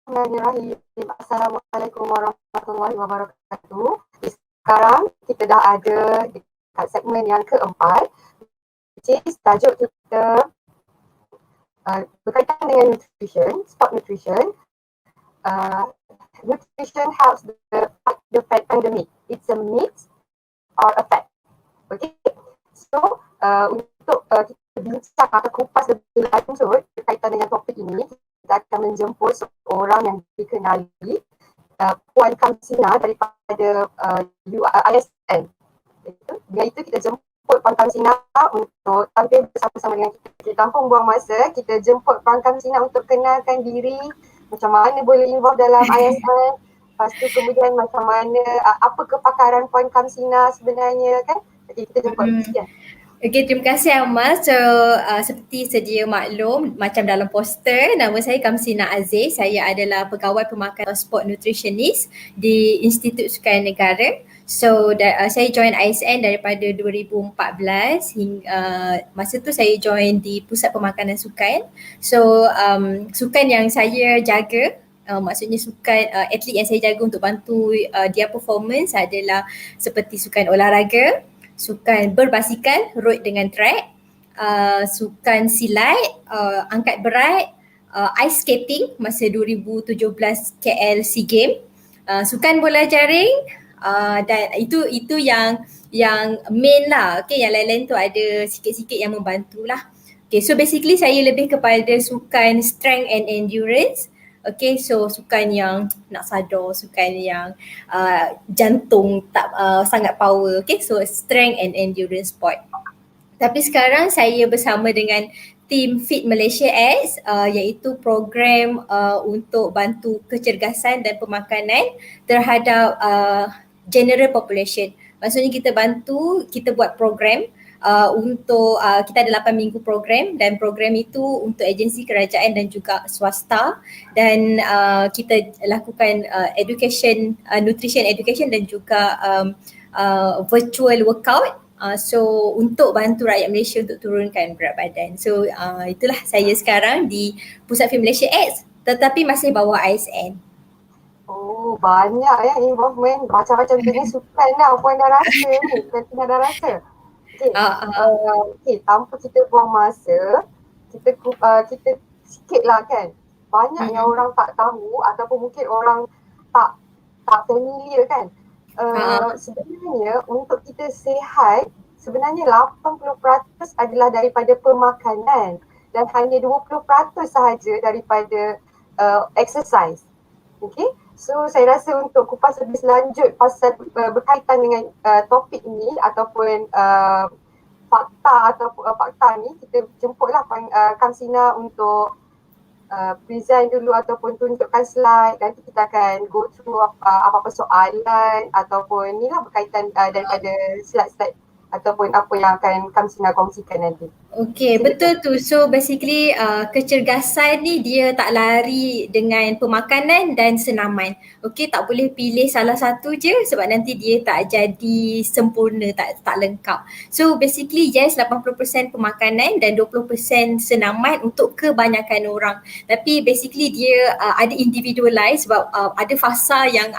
Bismillahirrahmanirrahim. Assalamualaikum warahmatullahi wabarakatuh. Sekarang kita dah ada dekat segmen yang keempat, which is tajuk kita berkaitan dengan nutrition, sport nutrition. Nutrition helps fight the pandemic. It's a myth or a fact. Okay. So untuk kita bincang atau kupas lebih lanjut berkaitan dengan topik ini, kita akan menjemput seorang yang dikenali, Puan Kamsina daripada ISN. Dengan itu kita jemput Puan Kamsina untuk tampil bersama-sama dengan kita. Kita tanpa buang masa, kita jemput Puan Kamsina untuk kenalkan diri, macam mana boleh involve dalam ISN, lepas tu kemudian macam mana, apa kepakaran Puan Kamsina sebenarnya kan. Jadi kita jemput. Sekian. Okey, terima kasih Amal. So, seperti sedia maklum, macam dalam poster, nama saya Kamsina Aziz. Saya adalah pegawai pemakanan sport nutritionist di Institut Sukan Negara. So, saya join ISN daripada 2014 hingga masa tu saya join di Pusat Pemakanan Sukan. So, sukan yang saya jaga, maksudnya sukan atlet yang saya jaga untuk bantu dia performance adalah seperti sukan olahraga, sukan berbasikal, road dengan track, sukan silat, angkat berat, ice skating masa 2017 KL SEA Games, sukan bola jaring, dan itu yang main lah. Okay, yang lain-lain tu ada sikit-sikit yang membantu lah. Okay, so basically saya lebih kepada sukan strength and endurance. Okay, so sukan yang nak sadar, sukan yang jantung tak sangat power. Okay, so strength and endurance sport. Tapi sekarang saya bersama dengan tim Fit Malaysia X, iaitu program untuk bantu kecergasan dan pemakanan terhadap general population. Maksudnya kita bantu, kita buat program untuk kita ada 8 minggu program, dan program itu untuk agensi kerajaan dan juga swasta, dan kita lakukan education, nutrition education dan juga virtual workout. So untuk bantu rakyat Malaysia untuk turunkan berat badan. So itulah saya sekarang di Pusat Fit Malaysia X, tetapi masih bawah ISN. Oh, banyak ya involvement, macam-macam jenis sukan lah Puan dah rasa ni, Puan dah rasa. Okay, tanpa kita buang masa, kita sikit lah kan. Banyak yang orang tak tahu ataupun mungkin orang tak familiar kan. Sebenarnya untuk kita sihat, sebenarnya 80% adalah daripada pemakanan dan hanya 20% sahaja daripada exercise. Okay, so saya rasa untuk kupas lebih selanjut pasal berkaitan dengan topik ini ataupun fakta ni, kita jemputlah Kamsina untuk present dulu ataupun tunjukkan slide. Nanti kita akan go through apa-apa soalan ataupun ni lah berkaitan daripada slide-slide ataupun apa yang akan Kamsina kongsikan nanti. Okay, betul tu. So basically kecergasan ni dia tak lari dengan pemakanan dan senaman. Okay, tak boleh pilih salah satu je sebab nanti dia tak jadi sempurna, tak lengkap. So basically yes, 80% pemakanan dan 20% senaman untuk kebanyakan orang. Tapi basically dia ada individualized sebab ada fasa yang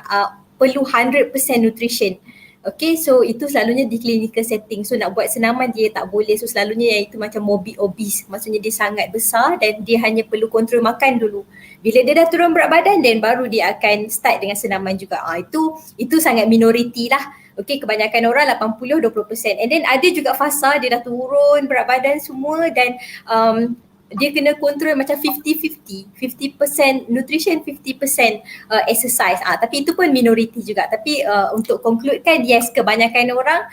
perlu 100% nutrition. Okay, so itu selalunya di clinical setting. So nak buat senaman dia tak boleh. So selalunya iaitu macam morbid obese. Maksudnya dia sangat besar dan dia hanya perlu kontrol makan dulu. Bila dia dah turun berat badan, then baru dia akan start dengan senaman juga. Itu sangat minoriti lah. Okay, kebanyakan orang 80-20%. And then ada juga fasa dia dah turun berat badan semua dan dia kena kontrol macam 50-50. 50% nutrition, 50% exercise. Tapi itu pun minoriti juga. Tapi untuk concludekan, yes, kebanyakan orang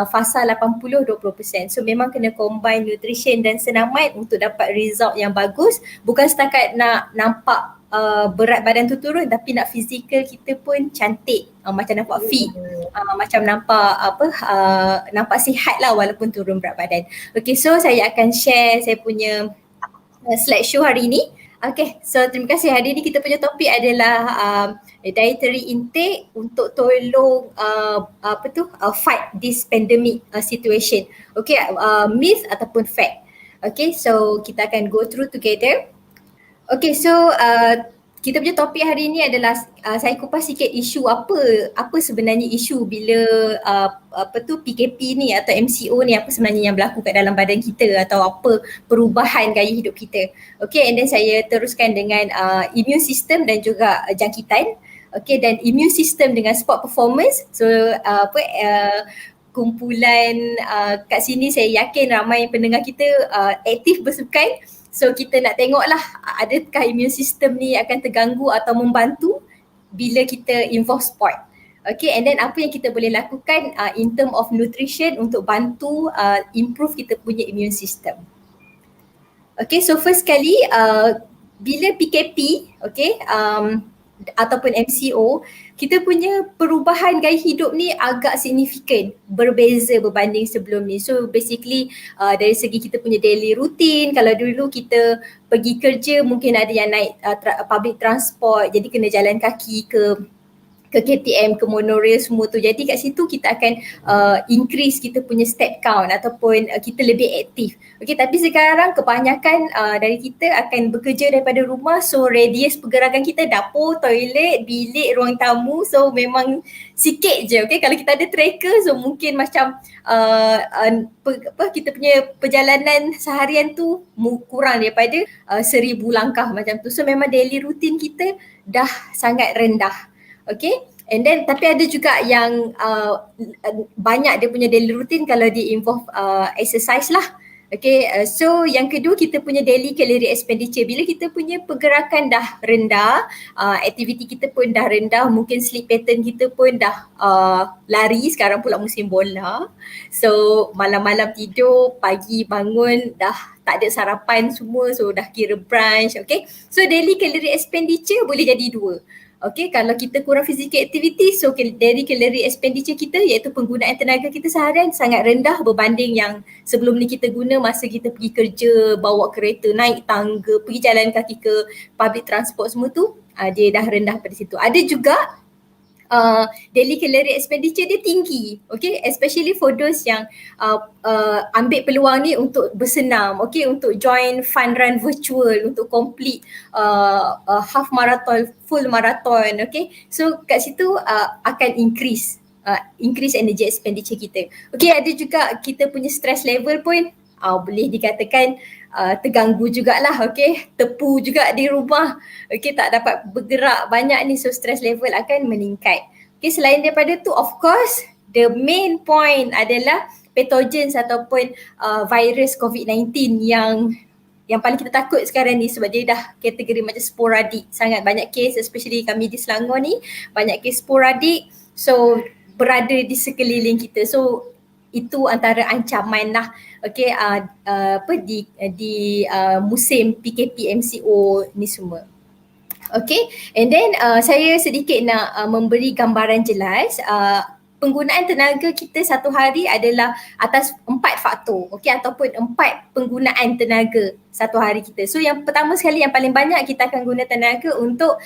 fasa 80-20%. So memang kena combine nutrition dan senaman untuk dapat result yang bagus. Bukan setakat nak nampak berat badan tu turun, tapi nak fizikal kita pun cantik, macam nampak fit, macam nampak nampak sihat lah walaupun turun berat badan. Okay, so saya akan share saya punya slideshow hari ini. Okay, so terima kasih. Hari ini kita punya topik adalah dietary intake untuk tolong fight this pandemic situation. Okay, myth ataupun fact. Okay, so kita akan go through together. Okay, so kita punya topik hari ini adalah saya kupas sikit isu apa sebenarnya isu bila PKP ni atau MCO ni, apa sebenarnya yang berlaku kat dalam badan kita atau apa perubahan gaya hidup kita. Okay, and then saya teruskan dengan immune system dan juga jangkitan. Okay, dan immune system dengan sport performance. So kumpulan kat sini saya yakin ramai pendengar kita aktif bersukan. So kita nak tengoklah adakah immune system ni akan terganggu atau membantu bila kita involve sport. Okay, and then apa yang kita boleh lakukan in term of nutrition untuk bantu improve kita punya immune system. Okay, so first kali bila PKP, okay, ataupun MCO, kita punya perubahan gaya hidup ni agak signifikan, berbeza berbanding sebelum ni. So basically dari segi kita punya daily routine, kalau dulu kita pergi kerja mungkin ada yang naik public transport, jadi kena jalan kaki ke KTM, ke monorail semua tu. Jadi kat situ kita akan increase kita punya step count ataupun kita lebih aktif. Okay, tapi sekarang kebanyakan dari kita akan bekerja daripada rumah, so radius pergerakan kita dapur, toilet, bilik, ruang tamu, so memang sikit je. Okay, kalau kita ada tracker, so mungkin macam kita punya perjalanan seharian tu kurang daripada 1,000 langkah macam tu. So memang daily routine kita dah sangat rendah. Okay, and then tapi ada juga yang banyak dia punya daily routine kalau dia involve exercise lah. Okay, so yang kedua kita punya daily calorie expenditure. Bila kita punya pergerakan dah rendah, aktiviti kita pun dah rendah, mungkin sleep pattern kita pun dah lari, sekarang pula musim bola. So malam-malam tidur, pagi bangun dah tak ada sarapan semua, so dah kira brunch. Okay, so daily calorie expenditure boleh jadi dua. Okay, kalau kita kurang physical activity, so dari calorie expenditure kita iaitu penggunaan tenaga kita seharian sangat rendah berbanding yang sebelum ni kita guna masa kita pergi kerja, bawa kereta, naik tangga, pergi jalan kaki ke public transport semua tu, dia dah rendah pada situ. Ada juga daily calorie expenditure dia tinggi, okay, especially for those yang ambil peluang ni untuk bersenam, okay, untuk join fun run virtual, untuk complete half marathon, full marathon, okay. So kat situ akan increase energy expenditure kita. Okay, ada juga kita punya stress level pun boleh dikatakan terganggu jugalah, okay, tepu juga di rumah, okay, tak dapat bergerak banyak ni, so stress level akan meningkat. Okay, selain daripada tu, of course the main point adalah pathogens ataupun virus COVID-19 yang paling kita takut sekarang ni, sebab dia dah kategori macam sporadik, sangat banyak kes, especially kami di Selangor ni banyak kes sporadik, so berada di sekeliling kita. So itu antara ancaman lah, okay, di musim PKP MCO ni semua. Okay, and then saya sedikit nak memberi gambaran jelas. Penggunaan tenaga kita satu hari adalah atas 4 faktor, okay, ataupun 4 penggunaan tenaga satu hari kita. So yang pertama sekali, yang paling banyak kita akan guna tenaga untuk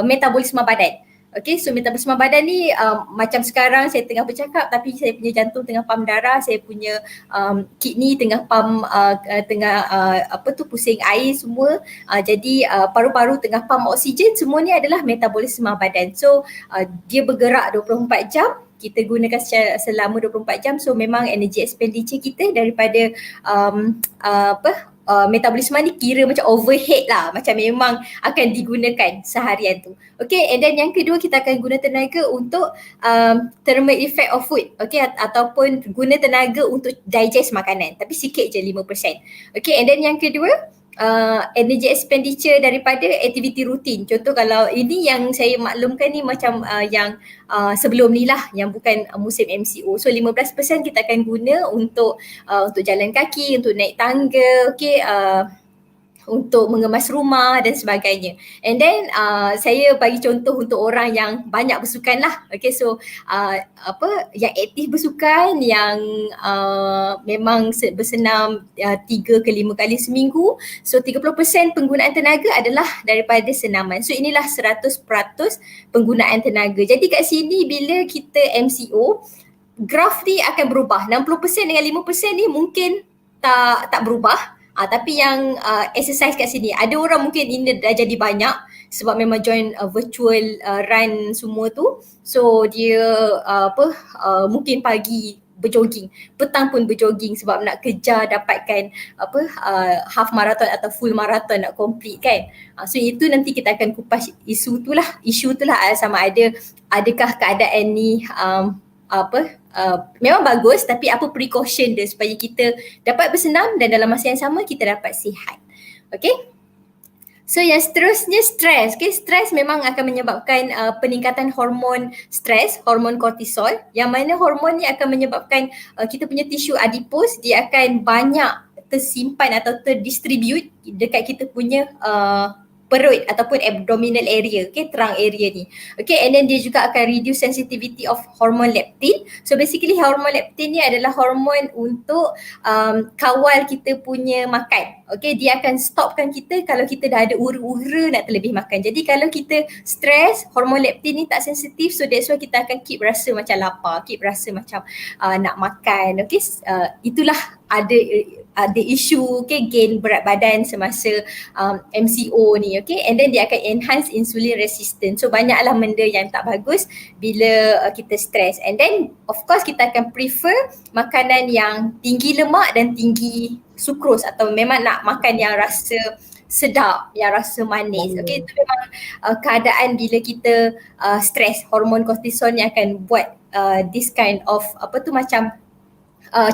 metabolisme badan. Okay, so metabolisme badan ni macam sekarang saya tengah bercakap tapi saya punya jantung tengah pam darah, saya punya kidney tengah pam pusing air semua, jadi paru-paru tengah pam oksigen, semua ni adalah metabolisme badan. So dia bergerak 24 jam, kita gunakan selama 24 jam, so memang energy expenditure kita daripada metabolisme ni kira macam overhead lah, macam memang akan digunakan seharian tu. Okay, and then yang kedua kita akan guna tenaga untuk thermal effect of food, okay, ataupun guna tenaga untuk digest makanan, tapi sikit je 5%. Okay, and then yang kedua energy expenditure daripada aktiviti rutin. Contoh kalau ini yang saya maklumkan ni macam yang sebelum ni lah, yang bukan musim MCO. So 15% kita akan guna untuk jalan kaki, untuk naik tangga, okay, untuk mengemas rumah dan sebagainya. And then saya bagi contoh untuk orang yang banyak bersukan lah. Okay, so yang aktif bersukan, yang memang bersenam 3 ke 5 kali seminggu, so 30% penggunaan tenaga adalah daripada senaman. So inilah 100% penggunaan tenaga. Jadi kat sini bila kita MCO, graf ni akan berubah. 60% dengan 5% ni mungkin tak berubah. Tapi yang exercise kat sini, ada orang mungkin ini dah jadi banyak, sebab memang join virtual run semua tu. So dia mungkin pagi berjoging, petang pun berjoging sebab nak kejar dapatkan half marathon atau full marathon nak complete kan. So itu nanti kita akan kupas isu tu lah sama adakah keadaan ni memang bagus, tapi apa precaution dia supaya kita dapat bersenam dan dalam masa yang sama kita dapat sihat. Okay. So yang seterusnya stres. Okay, stres memang akan menyebabkan peningkatan hormon stres, hormon kortisol, yang mana hormon ni akan menyebabkan kita punya tisu adipos dia akan banyak tersimpan atau terdistribute dekat kita punya perut ataupun abdominal area, okay, terang area ni. Okay, and then dia juga akan reduce sensitivity of hormone leptin. So basically hormon leptin ni adalah hormon untuk kawal kita punya makan. Okay, dia akan stopkan kita kalau kita dah ada ura-ura nak terlebih makan. Jadi kalau kita stres, hormon leptin ni tak sensitif, so that's why kita akan keep rasa macam lapar, keep rasa macam nak makan. Okay, itulah ada isu, okay, gain berat badan semasa MCO ni, okay, and then dia akan enhance insulin resistance. So banyaklah benda yang tak bagus bila kita stres, and then of course kita akan prefer makanan yang tinggi lemak dan tinggi sukros, atau memang nak makan yang rasa sedap, yang rasa manis. Okay, itu memang keadaan bila kita stres, hormon kortisol ni akan buat this kind of macam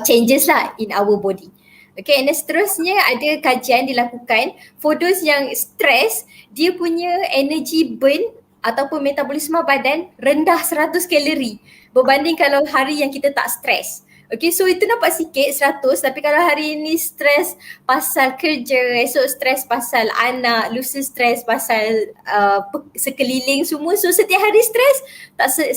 changes lah in our body. Okay, and then seterusnya ada kajian dilakukan for those yang stres, dia punya energy burn ataupun metabolisme badan rendah 100 kalori berbanding kalau hari yang kita tak stres. Okay, so itu nampak sikit 100, tapi kalau hari ini stres pasal kerja, esok stres pasal anak, lusa stres pasal sekeliling semua, so setiap hari stres,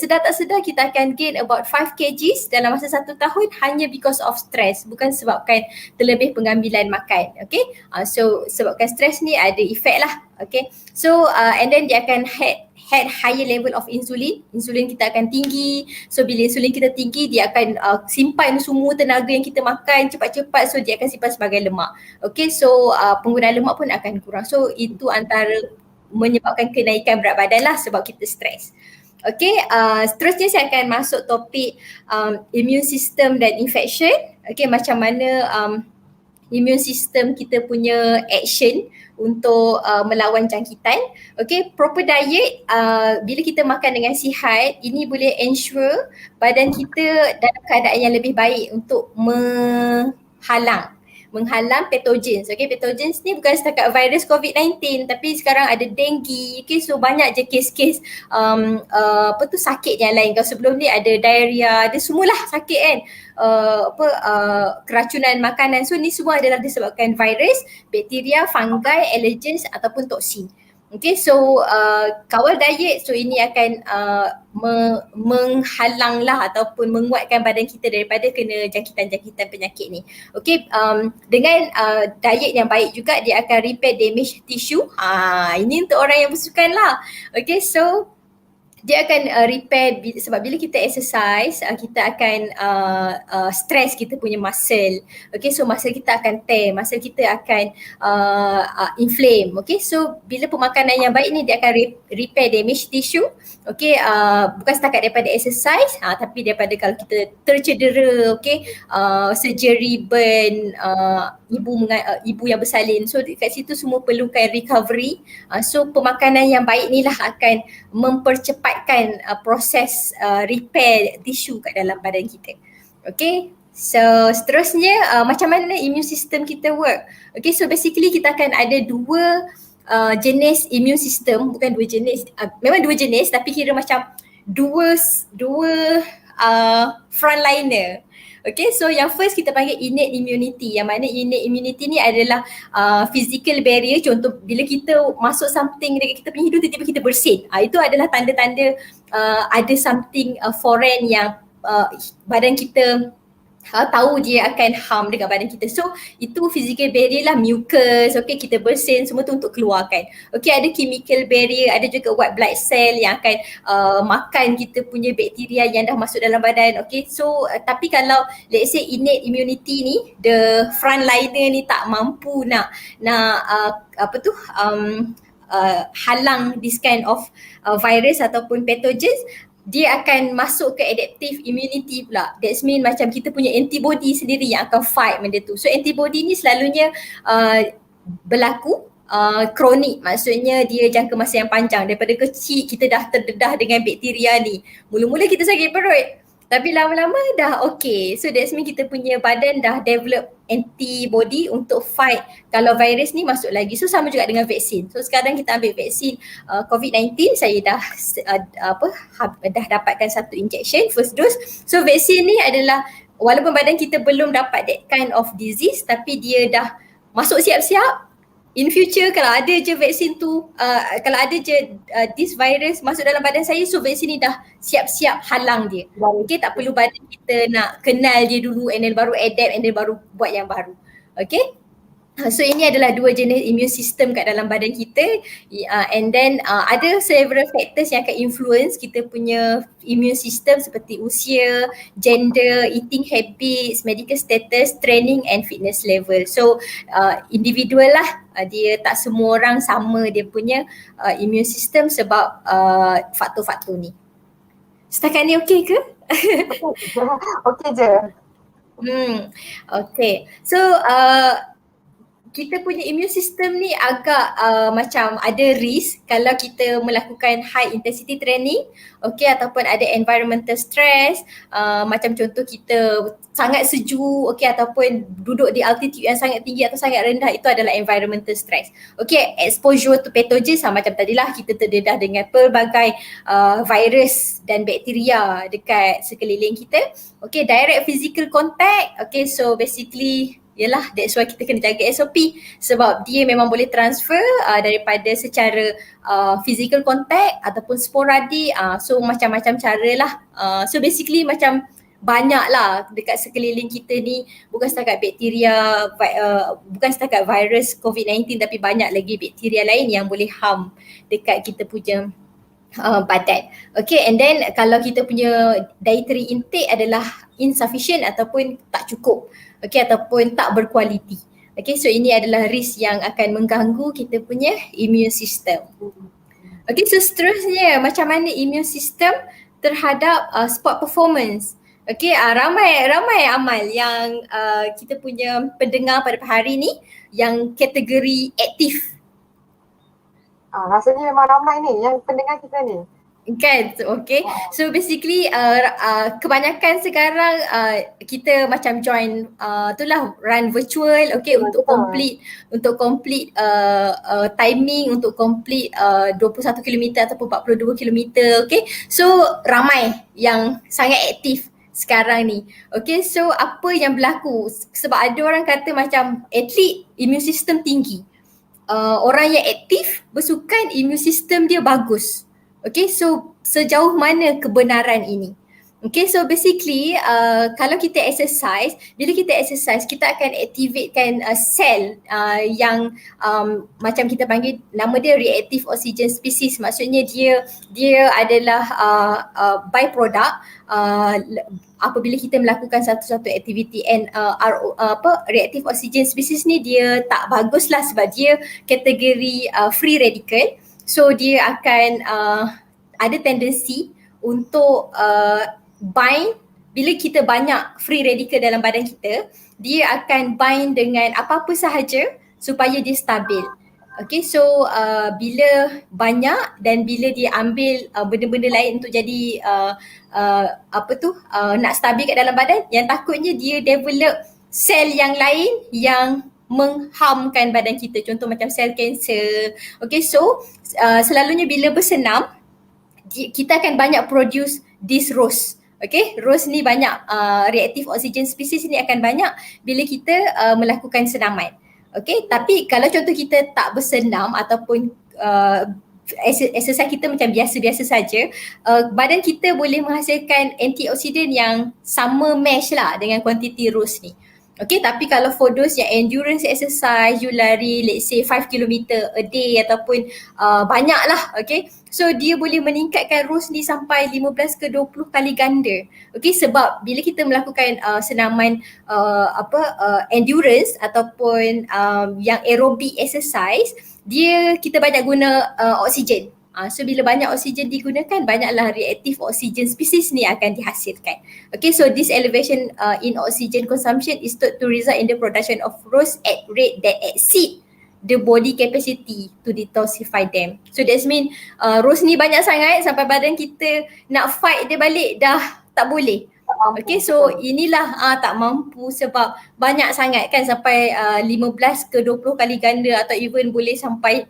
sedar tak sedar kita akan gain about 5 kgs dalam masa 1 tahun hanya because of stress, bukan sebabkan terlebih pengambilan makan. Okay, so sebabkan stres ni ada efek lah. Okay, so and then dia akan had higher level of insulin kita akan tinggi. So bila insulin kita tinggi, dia akan simpan semua tenaga yang kita makan cepat-cepat, so dia akan simpan sebagai lemak. Okay, so penggunaan lemak pun akan kurang. So itu antara menyebabkan kenaikan berat badan lah sebab kita stres. Okay, seterusnya saya akan masuk topik immune system dan infection. Okay, macam mana immune system kita punya action untuk melawan jangkitan. Okay, proper diet, bila kita makan dengan sihat, ini boleh ensure badan kita dalam keadaan yang lebih baik untuk menghalang pathogens. Okay, pathogens ni bukan setakat virus COVID-19, tapi sekarang ada dengue. Okay, so banyak je kes-kes sakit yang lain. Kalau sebelum ni ada diarrhea, ada semualah sakit kan. Keracunan makanan. So ni semua adalah disebabkan virus, bakteria, fungi, allergens ataupun toksin. Okay, so kawal diet, so ini akan menghalanglah ataupun menguatkan badan kita daripada kena jangkitan-jangkitan penyakit ni. Okay, dengan diet yang baik juga dia akan repair damage tissue. Ini untuk orang yang bersukan lah. Okay, so dia akan repair sebab bila kita exercise, kita akan stress kita punya muscle. Okay, so muscle kita akan tear, muscle kita akan inflame. Okay, so bila pemakanan yang baik ni dia akan repair damage tissue. Okay, bukan setakat daripada exercise, tapi daripada kalau kita tercedera, okay, surgery, burn, ibu yang bersalin. So dekat situ semua perlukan recovery. So pemakanan yang baik ni lah akan mempercepatkan proses repair tisu kat dalam badan kita. Okay, so seterusnya macam mana immune system kita work. Okay, so basically kita akan ada dua jenis immune system, bukan dua jenis, memang dua jenis tapi kira macam dua frontliner. Okay, so yang first kita panggil innate immunity, yang mana innate immunity ni adalah physical barrier. Contoh bila kita masuk something dekat kita punya hidung, tiba-tiba kita bersin, itu adalah tanda-tanda ada something foreign yang badan kita tahu dia akan harm dekat badan kita. So itu physical barrier lah, mucus, okay, kita bersin semua tu untuk keluarkan. Okay, ada chemical barrier, ada juga white blood cell yang akan makan kita punya bakteria yang dah masuk dalam badan. Okay, so tapi kalau let's say innate immunity ni, the frontliner ni tak mampu nak halang this kind of virus ataupun pathogens, dia akan masuk ke adaptive immunity pula. That's mean macam kita punya antibody sendiri yang akan fight benda tu. So antibody ni selalunya berlaku kronik, maksudnya dia jangka masa yang panjang. Daripada kecil kita dah terdedah dengan bakteria ni. Mula-mula kita sakit perut, tapi lama-lama dah okay. So that's mean kita punya badan dah develop antibody untuk fight kalau virus ni masuk lagi. So sama juga dengan vaksin. So sekarang kita ambil vaksin COVID-19, saya dah dah dapatkan satu injection, first dose. So vaksin ni adalah walaupun badan kita belum dapat that kind of disease, tapi dia dah masuk siap-siap. In future kalau ada je vaksin tu, kalau ada je this virus masuk dalam badan saya, so vaksin ni dah siap-siap halang dia. Okay, tak perlu badan kita nak kenal dia dulu and then baru adapt and then baru buat yang baru. Okay. So ini adalah dua jenis immune system kat dalam badan kita, and then ada several factors yang akan influence kita punya immune system seperti usia, gender, eating habits, medical status, training and fitness level. So individual lah, dia tak semua orang sama dia punya immune system sebab faktor-faktor ni. Setakat ni okey ke? Okey je. Okay. So kita punya immune system ni agak macam ada risk kalau kita melakukan high intensity training, okay, ataupun ada environmental stress, macam contoh kita sangat sejuk, okay, ataupun duduk di altitude yang sangat tinggi atau sangat rendah, itu adalah environmental stress. Okay, exposure to pathogens macam tadilah, kita terdedah dengan pelbagai virus dan bakteria dekat sekeliling kita. Okay, direct physical contact, okay, so basically yalah, that's why kita kena jaga SOP sebab dia memang boleh transfer daripada secara physical contact ataupun sporadik, so macam-macam cara lah. So basically macam banyak lah dekat sekeliling kita ni, bukan setakat bakteria, bukan setakat virus COVID-19, tapi banyak lagi bakteria lain yang boleh harm dekat kita punya badan. Okay, and then kalau kita punya dietary intake adalah insufficient ataupun tak cukup, okay, ataupun tak berkualiti. Okay, so ini adalah risk yang akan mengganggu kita punya immune system. Okay, so seterusnya macam mana immune system terhadap sport performance. Okay, ramai Amal yang kita punya pendengar pada hari ni yang kategori aktif. Rasanya memang ramai ni yang pendengar kita ni. Kan, okay. So basically kebanyakan sekarang kita macam join itulah run virtual, okay, untuk complete timing, untuk complete 21 km ataupun 42 km, okay. So ramai yang sangat aktif sekarang ni. Okay, so apa yang berlaku? Sebab ada orang kata macam atlet immune system tinggi. Orang yang aktif bersukan immune system dia bagus. Okay, so sejauh mana kebenaran ini? Okay, so basically kalau kita exercise, bila kita exercise kita akan activatekan sel yang macam kita panggil, nama dia reactive oxygen species. Maksudnya dia adalah byproduct apabila kita melakukan satu-satu aktiviti, and reactive oxygen species ni dia tak bagus lah sebab dia kategori free radical. So dia akan ada tendensi untuk bind. Bila kita banyak free radical dalam badan kita, dia akan bind dengan apa-apa sahaja supaya dia stabil. Okay, so bila banyak dan bila dia ambil benda-benda lain untuk jadi nak stabil kat dalam badan, yang takutnya dia develop sel yang lain yang mengharmkan badan kita, contoh macam sel kanser. Okay, so selalunya bila bersenam kita akan banyak produce this ROS. Okay, ROS ni banyak, reactive oxygen species ni akan banyak bila kita melakukan senaman. Okay, tapi kalau contoh kita tak bersenam ataupun exercise kita macam biasa-biasa saja, badan kita boleh menghasilkan antioksidan yang sama match lah dengan kuantiti ROS ni. Okay, tapi kalau for those yang endurance exercise, you lari let's say 5 kilometer a day ataupun banyak lah, okay. So dia boleh meningkatkan ROS ni sampai 15 ke 20 kali ganda. Okay, sebab bila kita melakukan senaman endurance ataupun yang aerobic exercise, kita banyak guna oksigen. So bila banyak oksigen digunakan, banyaklah reaktif oksigen spesies ni akan dihasilkan. Okay, so this elevation in oxygen consumption is thought to result in the production of ROS at rate that exceed the body capacity to detoxify them. So that's mean ROS ni banyak sangat sampai badan kita nak fight dia balik dah tak boleh. Okay, so inilah tak mampu sebab banyak sangat kan, sampai 15 ke 20 kali ganda atau even boleh sampai,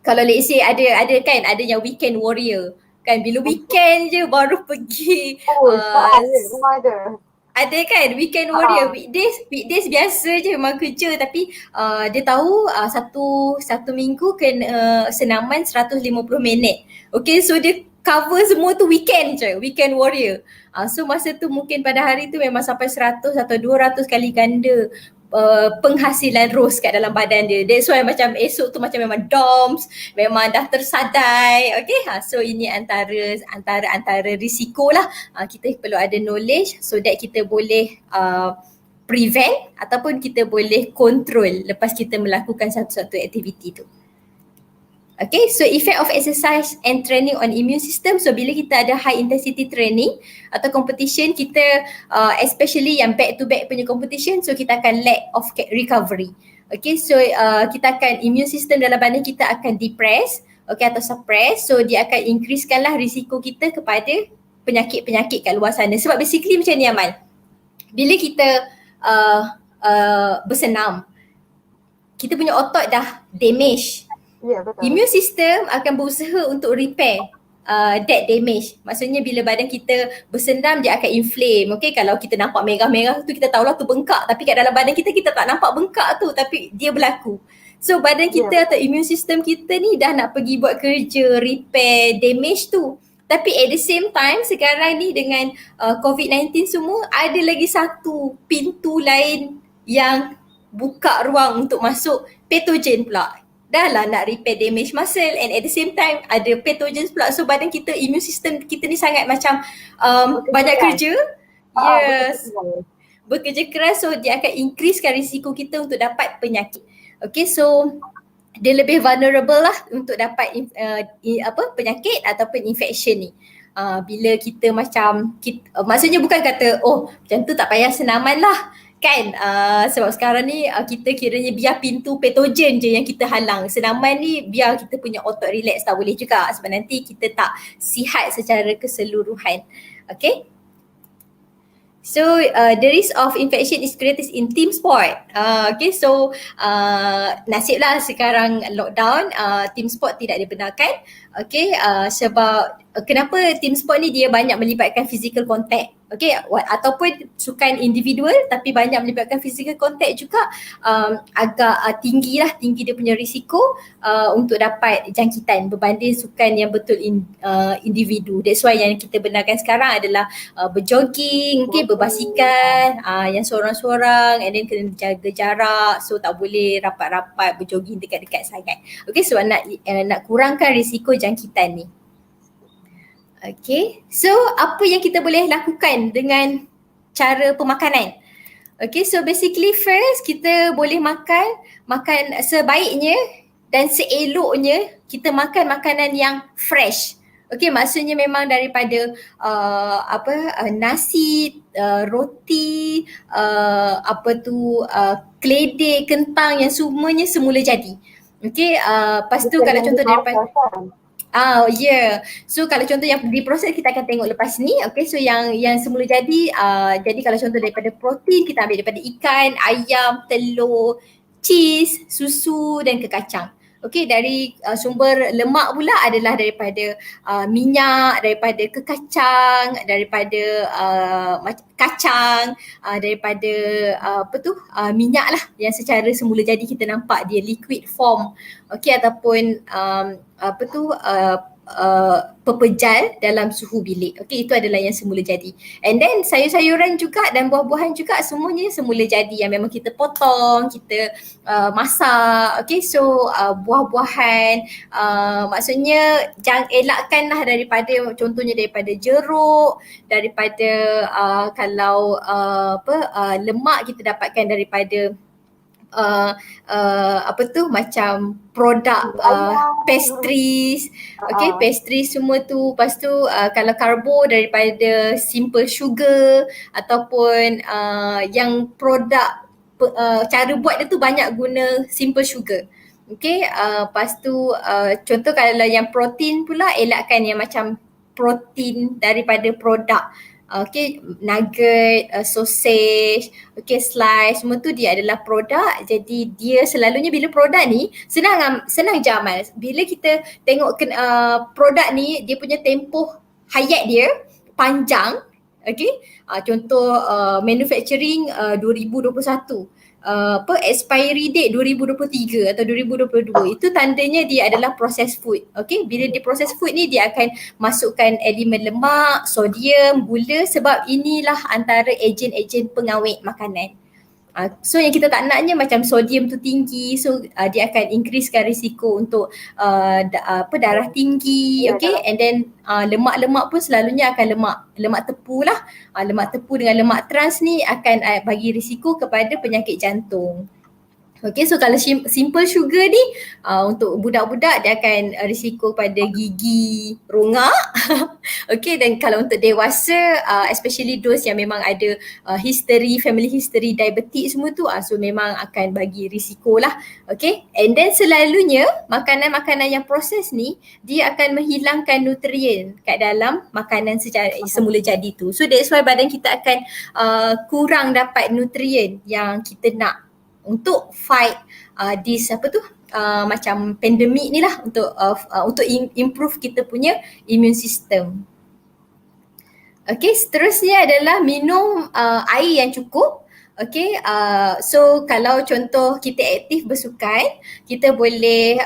kalau let's say ada kan, ada yang weekend warrior kan, bila weekend je baru pergi ada kan weekend warrior. Weekdays biasa je memang kerja, tapi dia tahu satu minggu kena senaman 150 minit. Okay, so dia cover semua tu weekend je, weekend warrior. So masa tu mungkin pada hari tu memang sampai 100 atau 200 kali ganda penghasilan ROS kat dalam badan dia. That's why macam esok tu macam memang DOMS, memang dah tersadai. Okay, so ini antara risiko lah. Kita perlu ada knowledge so that kita boleh prevent ataupun kita boleh control lepas kita melakukan satu-satu aktiviti tu. Okay, so effect of exercise and training on immune system. So bila kita ada high intensity training atau competition, kita especially yang back to back punya competition, so kita akan lack of recovery. Okay, so kita akan, immune system dalam badan kita akan depress, okay, atau suppress. So dia akan increasekan lah risiko kita kepada penyakit-penyakit kat luar sana. Sebab basically macam ni Amal, bila kita bersenam, kita punya otot dah damage. Ya, betul. Immune system akan berusaha untuk repair that damage. Maksudnya bila badan kita bersenam, dia akan inflame. Okay, kalau kita nampak merah-merah tu kita tahulah tu bengkak, tapi kat dalam badan kita tak nampak bengkak tu, tapi dia berlaku. So badan kita atau immune system kita ni dah nak pergi buat kerja repair damage tu. Tapi at the same time sekarang ni dengan COVID-19 semua, ada lagi satu pintu lain yang buka ruang untuk masuk patogen pula. Dah lah nak repair damage muscle and at the same time ada pathogens pula. So badan kita, immune system kita ni sangat macam banyak kerja. Yes. Bekerja keras, so dia akan increasekan risiko kita untuk dapat penyakit. Okay, so dia lebih vulnerable lah untuk dapat penyakit ataupun infection ni. Bila kita macam, maksudnya bukan kata macam tu tak payah senaman lah kan, sebab sekarang ni kita kiranya biar pintu patogen je yang kita halang. Senaman ni biar kita punya otot relax tak boleh juga, sebab nanti kita tak sihat secara keseluruhan. Okay, so the risk of infection is greatest in team sport. Okay, so nasib lah sekarang lockdown, team sport tidak dibenarkan. Okay, sebab kenapa team sport ni dia banyak melibatkan physical contact. Okay, ataupun sukan individual tapi banyak melibatkan physical contact juga, agak tinggi dia punya risiko untuk dapat jangkitan berbanding sukan yang betul individu. That's why yang kita benarkan sekarang adalah berjogging, okay, berbasikal, yang seorang-seorang, and then kena jaga jarak, so tak boleh rapat-rapat berjogging dekat-dekat sangat. Okay, sebab nak kurangkan risiko jangkitan ni. Okay, so apa yang kita boleh lakukan dengan cara pemakanan? Okay, so basically first kita boleh makan sebaiknya dan seeloknya kita makan makanan yang fresh. Okay, maksudnya memang daripada nasi, roti, keledek, kentang yang semuanya semula jadi. Okay, lepas tu kalau contoh daripada so kalau contoh yang diproses kita akan tengok lepas ni. Okay, so yang semula jadi, jadi kalau contoh daripada protein kita ambil daripada ikan, ayam, telur, cheese, susu dan kekacang. Okay, dari sumber lemak pula adalah daripada minyak, daripada kekacang, daripada kacang, daripada minyak lah yang secara semula jadi kita nampak dia liquid form. Okay, ataupun pepejal dalam suhu bilik. Okey, itu adalah yang semula jadi. And then sayur-sayuran juga dan buah-buahan juga semuanya semula jadi yang memang kita potong, kita masak. Okey, so buah-buahan maksudnya jangan elakkanlah daripada contohnya daripada jeruk, daripada lemak kita dapatkan daripada macam produk pastries, pastries semua tu. Lepas tu kalau karbo daripada simple sugar ataupun yang produk cara buat dia tu banyak guna simple sugar. Okay, lepas tu contoh kalau yang protein pula elakkan yang macam protein daripada produk. Okay, nugget, sausage, okay, slice, semua tu dia adalah produk. Jadi dia selalunya bila produk ni senang je Amal. Bila kita tengok produk ni dia punya tempoh hayat dia panjang. Okay, contoh manufacturing 2021. Expiry date 2023 atau 2022, itu tandanya dia adalah processed food. Okay, bila dia processed food ni dia akan masukkan elemen lemak, sodium, gula, sebab inilah antara ejen-ejen pengawet makanan. So yang kita tak naknya macam sodium tu tinggi, so dia akan increasekan risiko untuk darah tinggi, okay, and then lemak-lemak pun selalunya akan lemak tepu lah. Lemak tepu dengan lemak trans ni akan bagi risiko kepada penyakit jantung. Okay, so kalau simple sugar ni untuk budak-budak dia akan risiko pada gigi rongak. Okay, dan kalau untuk dewasa especially those yang memang ada family history diabetes semua tu, so memang akan bagi risiko lah. Okay, and then selalunya makanan-makanan yang proses ni dia akan menghilangkan nutrien kat dalam makanan semula jadi tu. So that's why badan kita akan kurang dapat nutrien yang kita nak untuk fight this macam pandemik ni lah, untuk improve kita punya immune system. Okay, seterusnya adalah minum air yang cukup. Okay, so kalau contoh kita aktif bersukan, kita boleh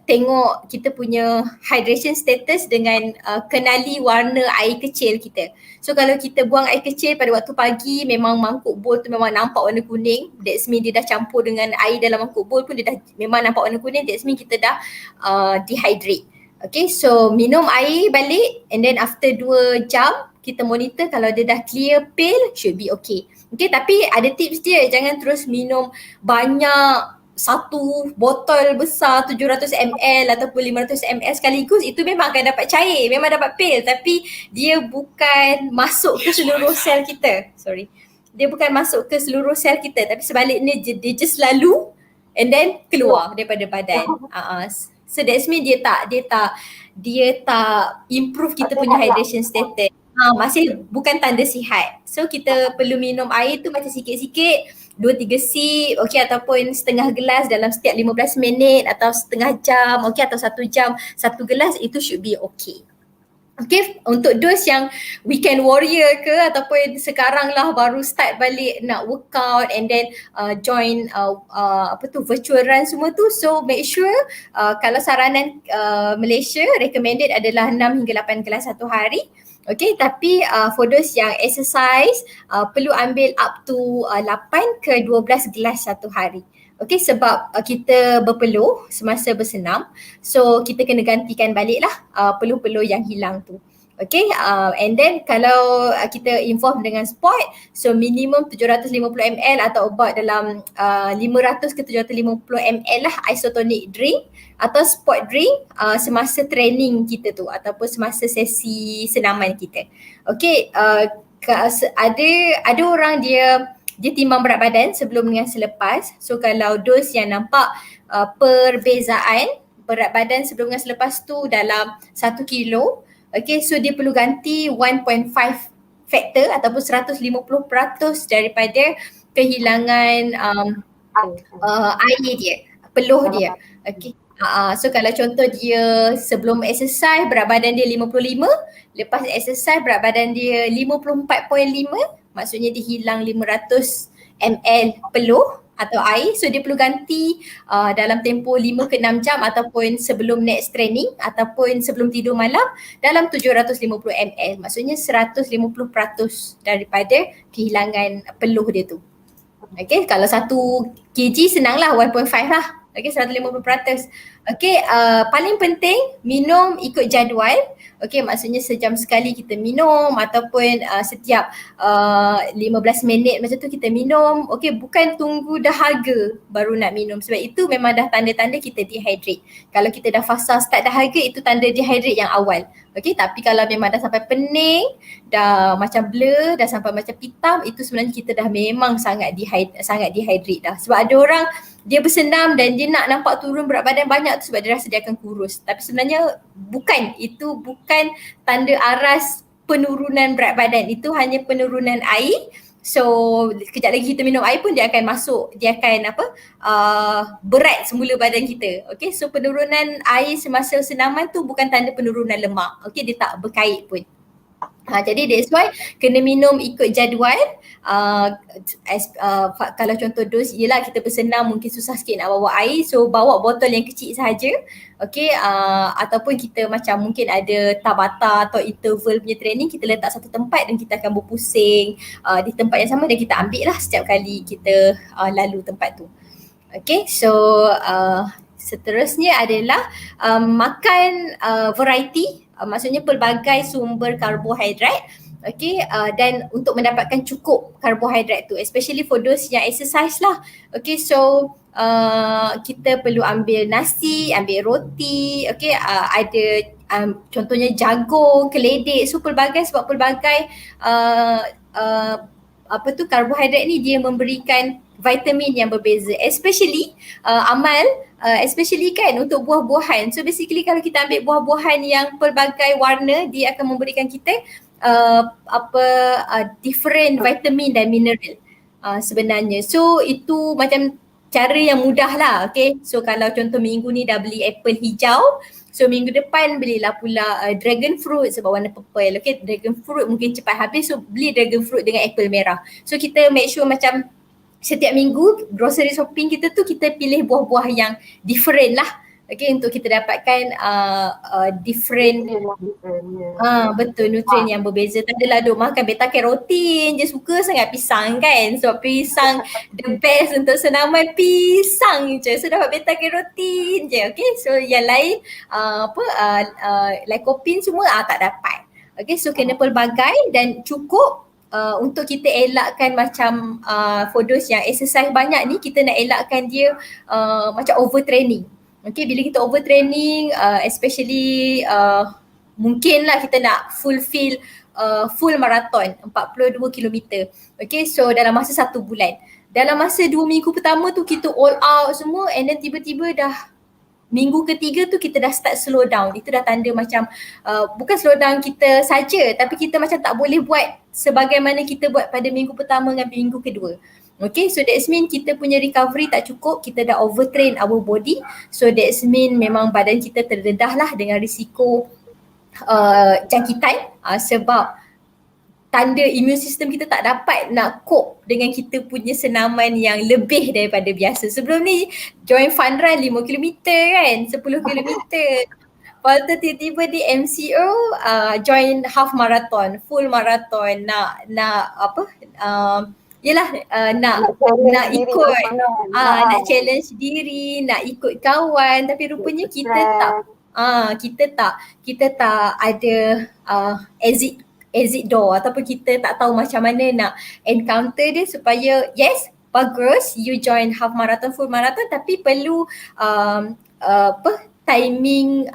tengok kita punya hydration status dengan kenali warna air kecil kita. So kalau kita buang air kecil pada waktu pagi, memang mangkuk bowl tu memang nampak warna kuning, that's mean dia dah campur dengan air dalam mangkuk bowl pun dia dah memang nampak warna kuning, that's mean kita dah dehydrate. Okay, so minum air balik and then after 2 jam kita monitor, kalau dia dah clear pale should be okay. Okay, tapi ada tips dia, jangan terus minum banyak, satu botol besar 700 ml ataupun 500 ml sekaligus. Itu memang akan dapat cair, memang dapat pil, tapi dia bukan masuk ke seluruh sel kita. Dia bukan masuk ke seluruh sel kita, tapi sebaliknya dia just lalu and then keluar daripada badan. So that's mean dia tak improve kita punya hydration status. Masih bukan tanda sihat. So kita perlu minum air tu macam sikit-sikit, 2-3 sip, okay, ataupun setengah gelas dalam setiap 15 minit atau setengah jam, okay, atau 1 jam 1 gelas, itu should be okay. Okay, untuk those yang weekend warrior ke ataupun sekarang lah baru start balik nak workout and then join virtual run semua tu, so make sure kalau saranan Malaysia recommended adalah 6 hingga 8 gelas satu hari. Okay, tapi for those yang exercise perlu ambil up to 8 ke 12 gelas satu hari. Okay, sebab kita berpeluh semasa bersenam, so kita kena gantikan balik lah peluh-peluh yang hilang tu. Okay, and then kalau kita involve dengan sport, so minimum 750 ml atau about dalam 500 ke 750 ml lah isotonic drink atau sport drink semasa training kita tu ataupun semasa sesi senaman kita. Okay, ada orang dia timbang berat badan sebelum dengan selepas. So kalau dos yang nampak perbezaan berat badan sebelum dengan selepas tu dalam 1 kilo, okay, so dia perlu ganti 1.5 factor ataupun 150% daripada kehilangan air dia, peluh dia. Okay. So kalau contoh dia sebelum exercise berat badan dia 55, lepas exercise berat badan dia 54.5, maksudnya dia hilang 500 ml peluh. atau air, so dia perlu ganti dalam tempoh 5 ke 6 jam ataupun sebelum next training ataupun sebelum tidur malam dalam 750 ml. Maksudnya 150% daripada kehilangan peluh dia tu. Okay, kalau 1 kg senanglah 1.5 lah. Okay, 150%. Okay, paling penting minum ikut jadual. Okay, maksudnya sejam sekali kita minum ataupun setiap 15 minit macam tu kita minum. Okay, bukan tunggu dahaga baru nak minum. Sebab itu memang dah tanda-tanda kita dehydrate. Kalau kita dah fasa start dahaga, itu tanda dehydrate yang awal. Okay, tapi kalau memang dah sampai pening, dah macam blur, dah sampai macam hitam, itu sebenarnya kita dah memang sangat dehydrate dah. Sebab ada orang dia bersenam dan dia nak nampak turun berat badan banyak tu sebab dia rasa dia akan kurus. Tapi sebenarnya itu bukan tanda aras penurunan berat badan. Itu hanya penurunan air. So kejap lagi kita minum air pun dia akan masuk, dia akan berat semula badan kita. Okay, so penurunan air semasa senaman tu bukan tanda penurunan lemak. Okay, dia tak berkait pun. Jadi that's why kena minum ikut jadual. Kalau contoh dos ialah kita bersenam mungkin susah sikit nak bawa air, so bawa botol yang kecil sahaja. Okay, ataupun kita macam mungkin ada tabata atau interval punya training, kita letak satu tempat dan kita akan berpusing di tempat yang sama dan kita ambil lah setiap kali kita lalu tempat tu. Okay, so seterusnya adalah makan variety, maksudnya pelbagai sumber karbohidrat. Okay, dan untuk mendapatkan cukup karbohidrat tu, especially for those yang exercise lah. Okay, so kita perlu ambil nasi, ambil roti, okay, ada contohnya jagung, keledek, so pelbagai, sebab pelbagai karbohidrat ni dia memberikan vitamin yang berbeza, especially especially kan untuk buah-buahan. So basically kalau kita ambil buah-buahan yang pelbagai warna, dia akan memberikan kita different vitamin dan mineral sebenarnya. So itu macam cara yang mudah lah. Okay, so kalau contoh minggu ni dah beli apple hijau, so minggu depan belilah pula dragon fruit sebab warna purple. Okay, dragon fruit mungkin cepat habis, so beli dragon fruit dengan apple merah. So kita make sure macam setiap minggu grocery shopping kita tu kita pilih buah-buah yang different lah. Okay, untuk kita dapatkan different betul, nutrien yang berbeza. Tak adalah duk makan beta carotin je, suka sangat pisang kan. Sebab pisang the best untuk senaman, pisang je. So dapat beta carotin je. Okay, so yang lain lycopene semua tak dapat. Okay, so kena pelbagai dan cukup. Untuk kita elakkan macam for those yang exercise banyak ni, kita nak elakkan dia macam overtraining. Okay, bila kita overtraining, especially mungkinlah kita nak fulfill full marathon 42 km. Okay, so dalam masa 1 bulan. Dalam masa 2 minggu pertama tu kita all out semua, and then tiba-tiba dah minggu ketiga tu kita dah start slow down. Itu dah tanda macam bukan slow down kita saja, tapi kita macam tak boleh buat sebagaimana kita buat pada minggu pertama dengan minggu kedua. Okay, so that's mean kita punya recovery tak cukup, kita dah overtrain our body. So that's mean memang badan kita terdedah lah dengan risiko jangkitan sebab tanda immune system kita tak dapat nak cope dengan kita punya senaman yang lebih daripada biasa. Sebelum ni join fun run 5 km kan, 10 km. Lepas tu tiba-tiba di MCO join half marathon, full marathon, nak nak ikut nak challenge diri, nak ikut kawan, tapi rupanya kita tak ada exit door ataupun kita tak tahu macam mana nak encounter dia supaya yes, bagus you join half marathon, full marathon, tapi perlu timing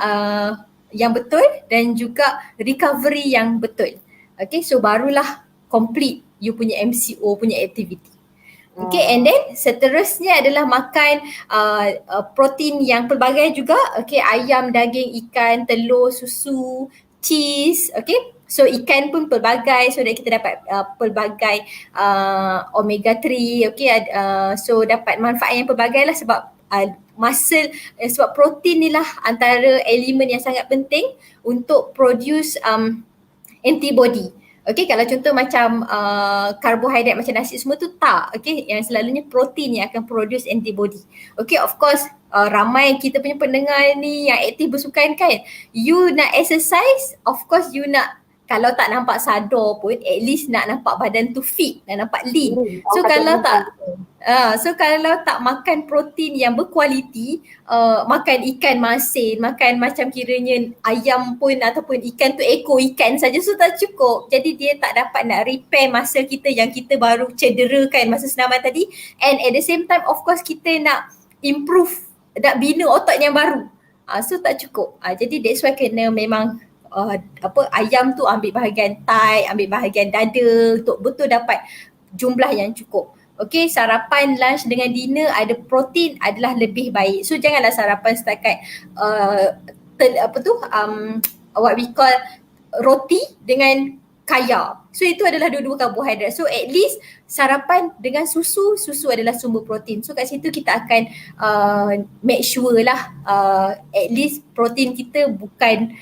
yang betul dan juga recovery yang betul. Okay, so barulah complete you punya MCO punya activity. Okay, and then seterusnya adalah makan protein yang pelbagai juga. Okay, ayam, daging, ikan, telur, susu, cheese. Okay, so ikan pun pelbagai so that kita dapat pelbagai omega 3. Okay, so dapat manfaat yang pelbagai lah sebab muscle, sebab protein ni lah antara elemen yang sangat penting untuk produce antibody. Okay, kalau contoh macam karbohidrat macam nasi semua tu tak. Okay, yang selalunya protein yang akan produce antibody. Okay, of course ramai kita punya pendengar ni yang aktif bersukan kan. You nak exercise, of course you nak, kalau tak nampak sadar pun at least nak nampak badan tu fit dan nampak lean. So kalau tak kalau tak makan protein yang berkualiti, makan ikan masin, makan macam kiranya ayam pun ataupun ikan tu ekor ikan saja, so tak cukup. Jadi dia tak dapat nak repair muscle kita yang kita baru cederakan masa senaman tadi, and at the same time of course kita nak improve, nak bina otot yang baru. So tak cukup. Jadi that's why kena memang ayam tu ambil bahagian thigh, ambil bahagian dada untuk betul dapat jumlah yang cukup. Okay, sarapan, lunch dengan dinner ada protein adalah lebih baik. So janganlah sarapan setakat what we call roti dengan kaya. So itu adalah dua-dua karbohidrat. So at least sarapan dengan susu, susu adalah sumber protein. So kat situ kita akan make sure lah at least protein kita bukan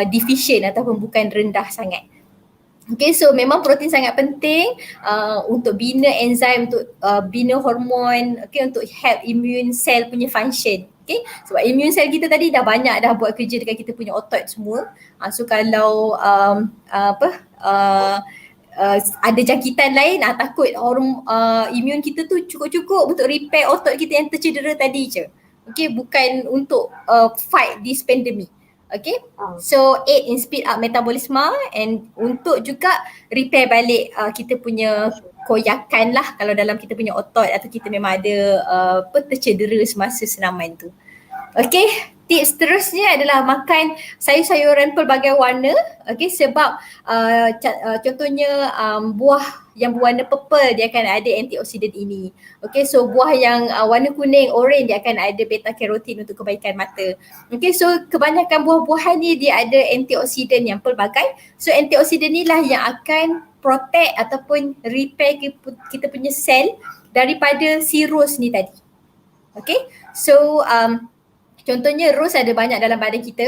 deficient ataupun bukan rendah sangat. Okay, so memang protein sangat penting untuk bina enzim, untuk bina hormon, okay, untuk help immune cell punya function. Okay, sebab immune cell kita tadi dah banyak dah buat kerja dekat kita punya otot semua. So kalau ada jangkitan lain, takut immune kita tu cukup-cukup untuk repair otot kita yang tercedera tadi je. Okay, bukan untuk fight this pandemic. Okay, so aid in speed up metabolism and untuk juga repair balik kita punya koyakan lah kalau dalam kita punya otot atau kita memang ada tercedera semasa senaman tu. Okay, tips seterusnya adalah makan sayur-sayuran pelbagai warna. Okay, sebab contohnya buah yang berwarna purple dia akan ada antioksidan ini. Okay, so buah yang warna kuning, orange dia akan ada beta carotene untuk kebaikan mata. Okay, so kebanyakan buah-buahan ni dia ada antioksidan yang pelbagai. So antioksidan ni lah yang akan protect ataupun repair kita punya sel daripada cirrhosis ni tadi. Okay, so contohnya rose ada banyak dalam badan kita.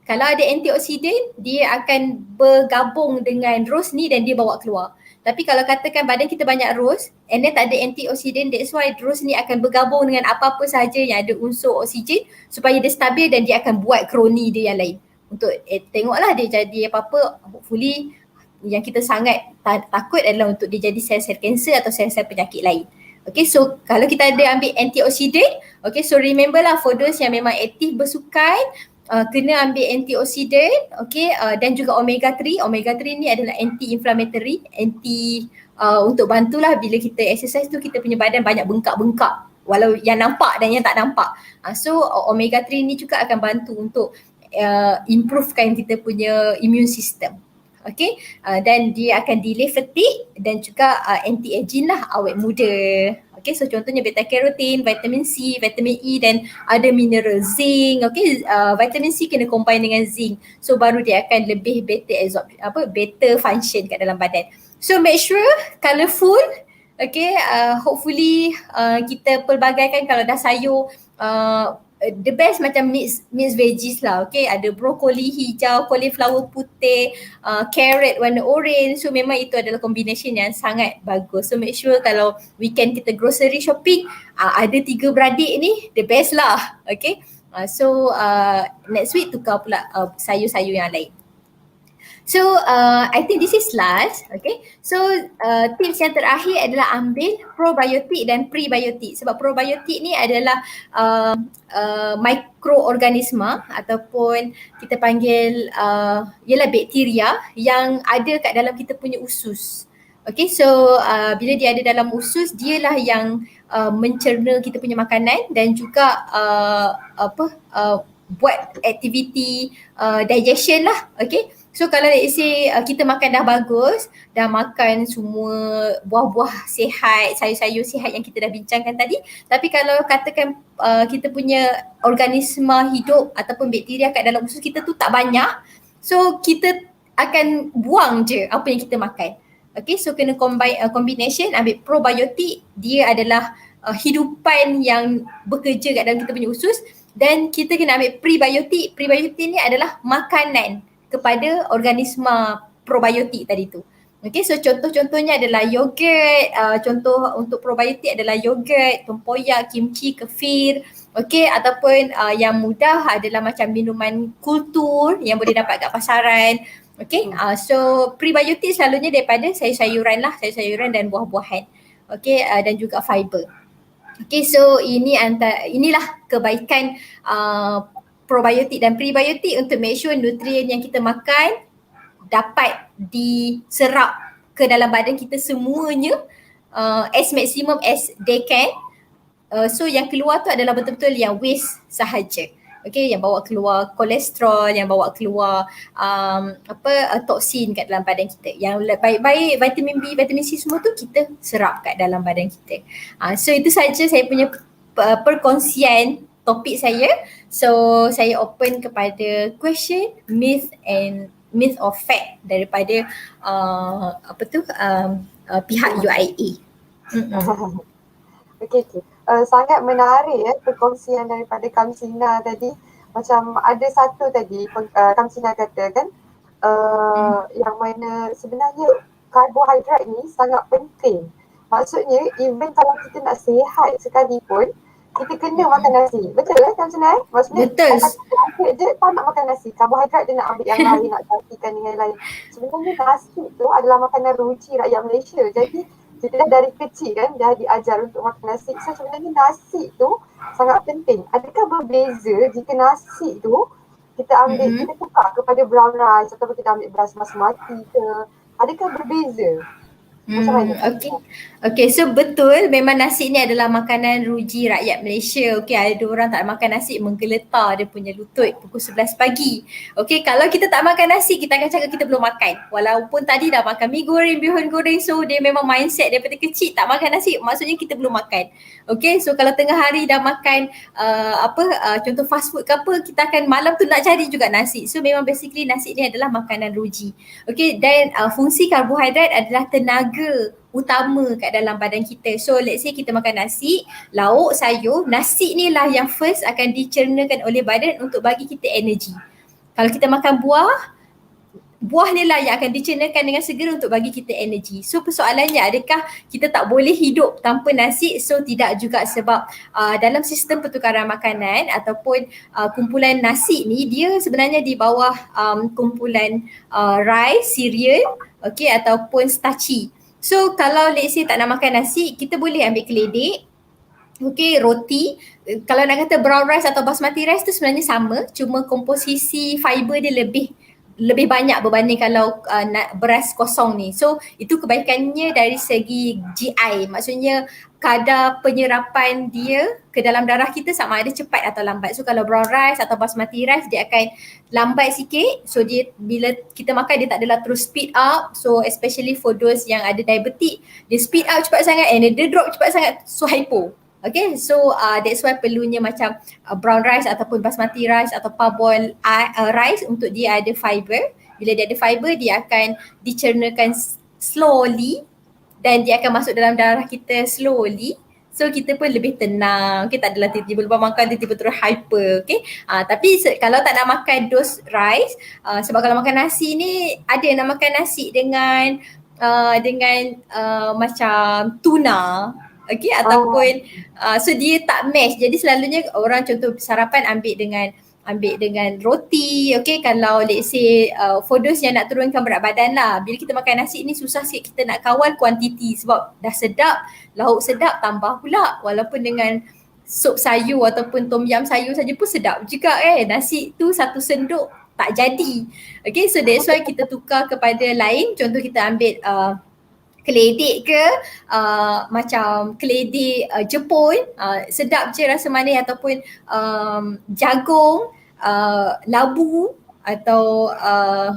Kalau ada antioksidan, dia akan bergabung dengan rose ni dan dia bawa keluar. Tapi kalau katakan badan kita banyak rose and then tak ada antioksidan, that's why rose ni akan bergabung dengan apa-apa sahaja yang ada unsur oksigen supaya dia stabil dan dia akan buat kroni dia yang lain. Untuk tengoklah dia jadi apa-apa, hopefully yang kita sangat takut adalah untuk dia jadi sel-sel kanser atau sel-sel penyakit lain. Okay, so kalau kita ada ambil antioksidan, okay, so remember lah for those yang memang aktif bersukan, kena ambil antioksidan, okay, dan juga omega 3. Omega 3 ni adalah anti-inflammatory, untuk bantulah bila kita exercise tu kita punya badan banyak bengkak-bengkak, walau yang nampak dan yang tak nampak. So omega 3 ni juga akan bantu untuk improvekan kita punya immune system. Okay, dan dia akan delay fatigue dan juga anti-aging lah, awet muda. Okay, so contohnya beta carotene, vitamin C, vitamin E dan ada mineral zinc. Okay, vitamin C kena combine dengan zinc. So baru dia akan lebih better function kat dalam badan. So make sure colourful. Okay, hopefully kita pelbagaikan kalau dah sayur, the best macam mixed veggies lah. Okay, ada brokoli hijau, cauliflower putih, carrot warna orange. So memang itu adalah combination yang sangat bagus. So make sure kalau weekend kita grocery shopping, ada 3 beradik ni the best lah. Okay, so next week tukar pula sayur-sayur yang lain. So I think this is last. Okay, so tips yang terakhir adalah ambil probiotik dan prebiotik. Sebab probiotik ni adalah mikroorganisma ataupun kita panggil ialah bakteria yang ada kat dalam kita punya usus. Okay, so bila dia ada dalam usus, dialah yang mencerna kita punya makanan dan juga buat aktiviti digestion lah. Okay, so kalau let's say kita makan dah bagus, dah makan semua buah-buah sihat, sayur-sayur sihat yang kita dah bincangkan tadi, tapi kalau katakan kita punya organisma hidup ataupun bakteria kat dalam usus kita tu tak banyak, so kita akan buang je apa yang kita makan. Okay, so kena combination, ambil probiotik, dia adalah hidupan yang bekerja kat dalam kita punya usus, dan kita kena ambil prebiotik. Prebiotik ni adalah makanan kepada organisma probiotik tadi tu. Okay, so contoh-contohnya adalah yogurt, contoh untuk probiotik adalah yogurt, tempoyak, kimchi, kefir, okay, ataupun yang mudah adalah macam minuman kultur yang boleh dapat kat pasaran. Okay, so prebiotik selalunya daripada sayur-sayuran lah, sayur-sayuran dan buah-buahan. Okay, dan juga fiber. Okay, so inilah kebaikan probiotik dan prebiotik untuk make sure nutrien yang kita makan dapat diserap ke dalam badan kita semuanya as maximum as they can. So yang keluar tu adalah betul-betul yang waste sahaja. Okay, yang bawa keluar kolesterol, yang bawa keluar toksin kat dalam badan kita. Yang baik-baik vitamin B, vitamin C semua tu kita serap kat dalam badan kita. So itu saja saya punya perkongsian topik saya. So saya open kepada question, myth or fact daripada pihak UIA. Okey. Sangat menarik perkongsian daripada Kamsina tadi. Macam ada satu tadi Kamsina kata kan yang mana sebenarnya karbohidrat ni sangat penting. Maksudnya even kalau kita nak sihat sekalipun kita kena makan nasi. Betul Kamsina? Maksudnya betul. Dia tak nak makan nasi. Karbohidrat dia nak ambil yang lain, nak gantikan dengan lain. Sebenarnya nasi tu adalah makanan ruci rakyat Malaysia. Jadi kita dah dari kecil kan dah diajar untuk makan nasi. So sebenarnya nasi tu sangat penting. Adakah berbeza jika nasi tu kita ambil, kita tukar kepada brown rice ataupun kita ambil beras basmati ke? Adakah berbeza? Okay, so betul memang nasi ni adalah makanan ruji rakyat Malaysia. Okay, ada orang tak makan nasi menggeletar dia punya lutut pukul 11 pagi. Okay, kalau kita tak makan nasi kita akan cakap kita belum makan. Walaupun tadi dah makan mi goreng, bihun goreng, so dia memang mindset daripada kecil tak makan nasi maksudnya kita belum makan. Okay, so kalau tengah hari dah makan contoh fast food ke apa, kita akan malam tu nak cari juga nasi. So memang basically nasi ni adalah makanan ruji. Okay, dan fungsi karbohidrat adalah tenaga utama kat dalam badan kita. So let's say kita makan nasi, lauk, sayur, nasi ni lah yang first akan dicernakan oleh badan untuk bagi kita energi. Kalau kita makan buah ni lah yang akan dicernakan dengan segera untuk bagi kita energi. So persoalannya adakah kita tak boleh hidup tanpa nasi? So tidak juga, sebab dalam sistem pertukaran makanan ataupun kumpulan nasi ni dia sebenarnya di bawah kumpulan rice, cereal, okay, ataupun starchy. So kalau let's say tak nak makan nasi, kita boleh ambil keledek, okay, roti. Kalau nak kata brown rice atau basmati rice tu sebenarnya sama, cuma komposisi fiber dia lebih banyak berbanding kalau beras kosong ni. So itu kebaikannya dari segi GI, maksudnya kadar penyerapan dia ke dalam darah kita sama ada cepat atau lambat. So kalau brown rice atau basmati rice dia akan lambat sikit. So dia bila kita makan dia tak adalah terus speed up. So especially for those yang ada diabetik, dia speed up cepat sangat and dia drop cepat sangat, so hypo. Okay, so that's why perlunya macam brown rice ataupun basmati rice atau parboiled rice untuk dia ada fiber. Bila dia ada fiber, dia akan dicernakan slowly dan dia akan masuk dalam darah kita slowly. So kita pun lebih tenang. Okay, tak adalah tiba-tiba lepas makan tiba-tiba terus hyper. Okay, tapi kalau tak nak makan those rice, sebab kalau makan nasi ni ada yang nak makan nasi dengan macam tuna. Okay, ataupun so dia tak match. Jadi selalunya orang contoh sarapan ambil dengan roti. Okay, kalau let's say for those yang nak turunkan berat badan lah, bila kita makan nasi ni susah sikit kita nak kawal kuantiti sebab dah sedap, lauk sedap, tambah pula walaupun dengan sup sayur ataupun tom yum sayur saja pun sedap juga nasi tu satu senduk tak jadi. Okay, so that's why kita tukar kepada lain. Contoh kita ambil keledek ke macam keledek Jepun, sedap je rasa manis, ataupun jagung, labu atau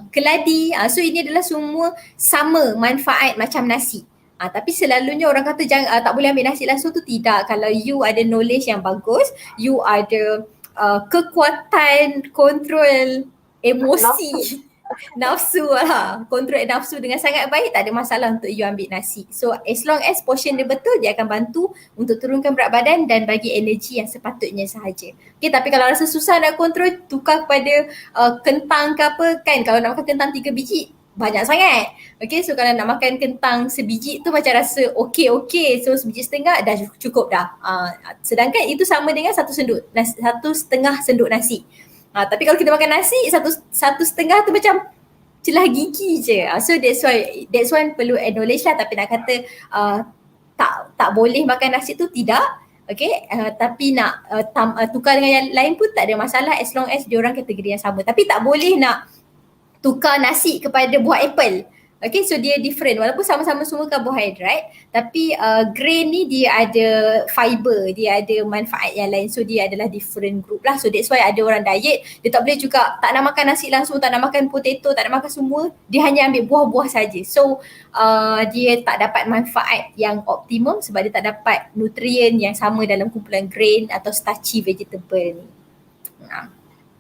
keladi. So ini adalah semua sama manfaat macam nasi. Tapi selalunya orang kata jangan tak boleh ambil nasi langsung tu, tidak. Kalau you ada knowledge yang bagus, you ada kekuatan kontrol emosi nafsu lah, kontrol nafsu dengan sangat baik, tak ada masalah untuk you ambil nasi. So as long as portion dia betul, dia akan bantu untuk turunkan berat badan dan bagi energi yang sepatutnya sahaja. Okay, tapi kalau rasa susah nak kontrol, tukar kepada kentang ke apa kan. Kalau nak makan kentang 3 biji, banyak sangat. Okay, so kalau nak makan kentang sebiji tu macam rasa okey. So sebiji setengah dah cukup dah. Sedangkan itu sama dengan satu setengah senduk nasi. Tapi kalau kita makan nasi, satu setengah tu macam celah gigi je. So that's why perlu acknowledge lah. Tapi nak kata tak boleh makan nasi tu tidak. Okay, tapi nak tukar dengan yang lain pun tak ada masalah as long as diorang kategori yang sama. Tapi tak boleh nak tukar nasi kepada buah apple. Okay, so dia different walaupun sama-sama semua karbohidrat, tapi grain ni dia ada fiber, dia ada manfaat yang lain, so dia adalah different group lah. So that's why ada orang diet, dia tak boleh juga tak nak makan nasi langsung, tak nak makan potato, tak nak makan semua, dia hanya ambil buah-buah saja. So dia tak dapat manfaat yang optimum sebab dia tak dapat nutrien yang sama dalam kumpulan grain atau starchy vegetable ni.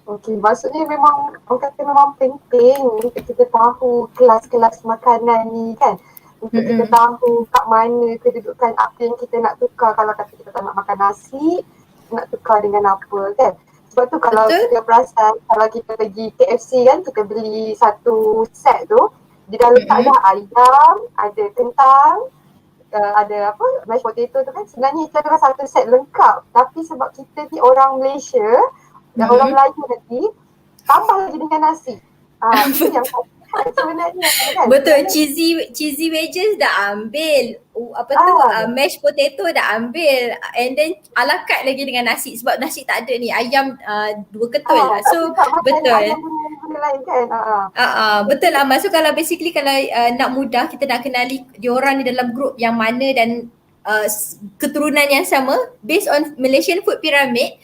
Okey, maksudnya memang orang kata memang penting untuk kita tahu kelas-kelas makanan ni kan. Untuk kita tahu kat mana kedudukan apa yang kita nak tukar. Kalau kata kita tak nak makan nasi, nak tukar dengan apa kan. Sebab tu kalau kita perasan, kalau kita pergi KFC kan, kita beli satu set tu, di dalam tak ada ayam, ada kentang, ada apa, mashed potato tu kan. Sebenarnya itu adalah satu set lengkap. Tapi sebab kita ni orang Malaysia, dan orang Melayu nanti tambah lagi dengan nasi. Itu yang sebenarnya kan. Betul, cheesy wedges dah ambil. Mashed potato dah ambil. And then ala carte lagi dengan nasi sebab nasi tak ada ni. Ayam 2 ketul lah. So betul. Lain kan. Betul lah. So kalau basically kalau nak mudah kita nak kenali diorang ni dalam group yang mana dan keturunan yang sama based on Malaysian food pyramid,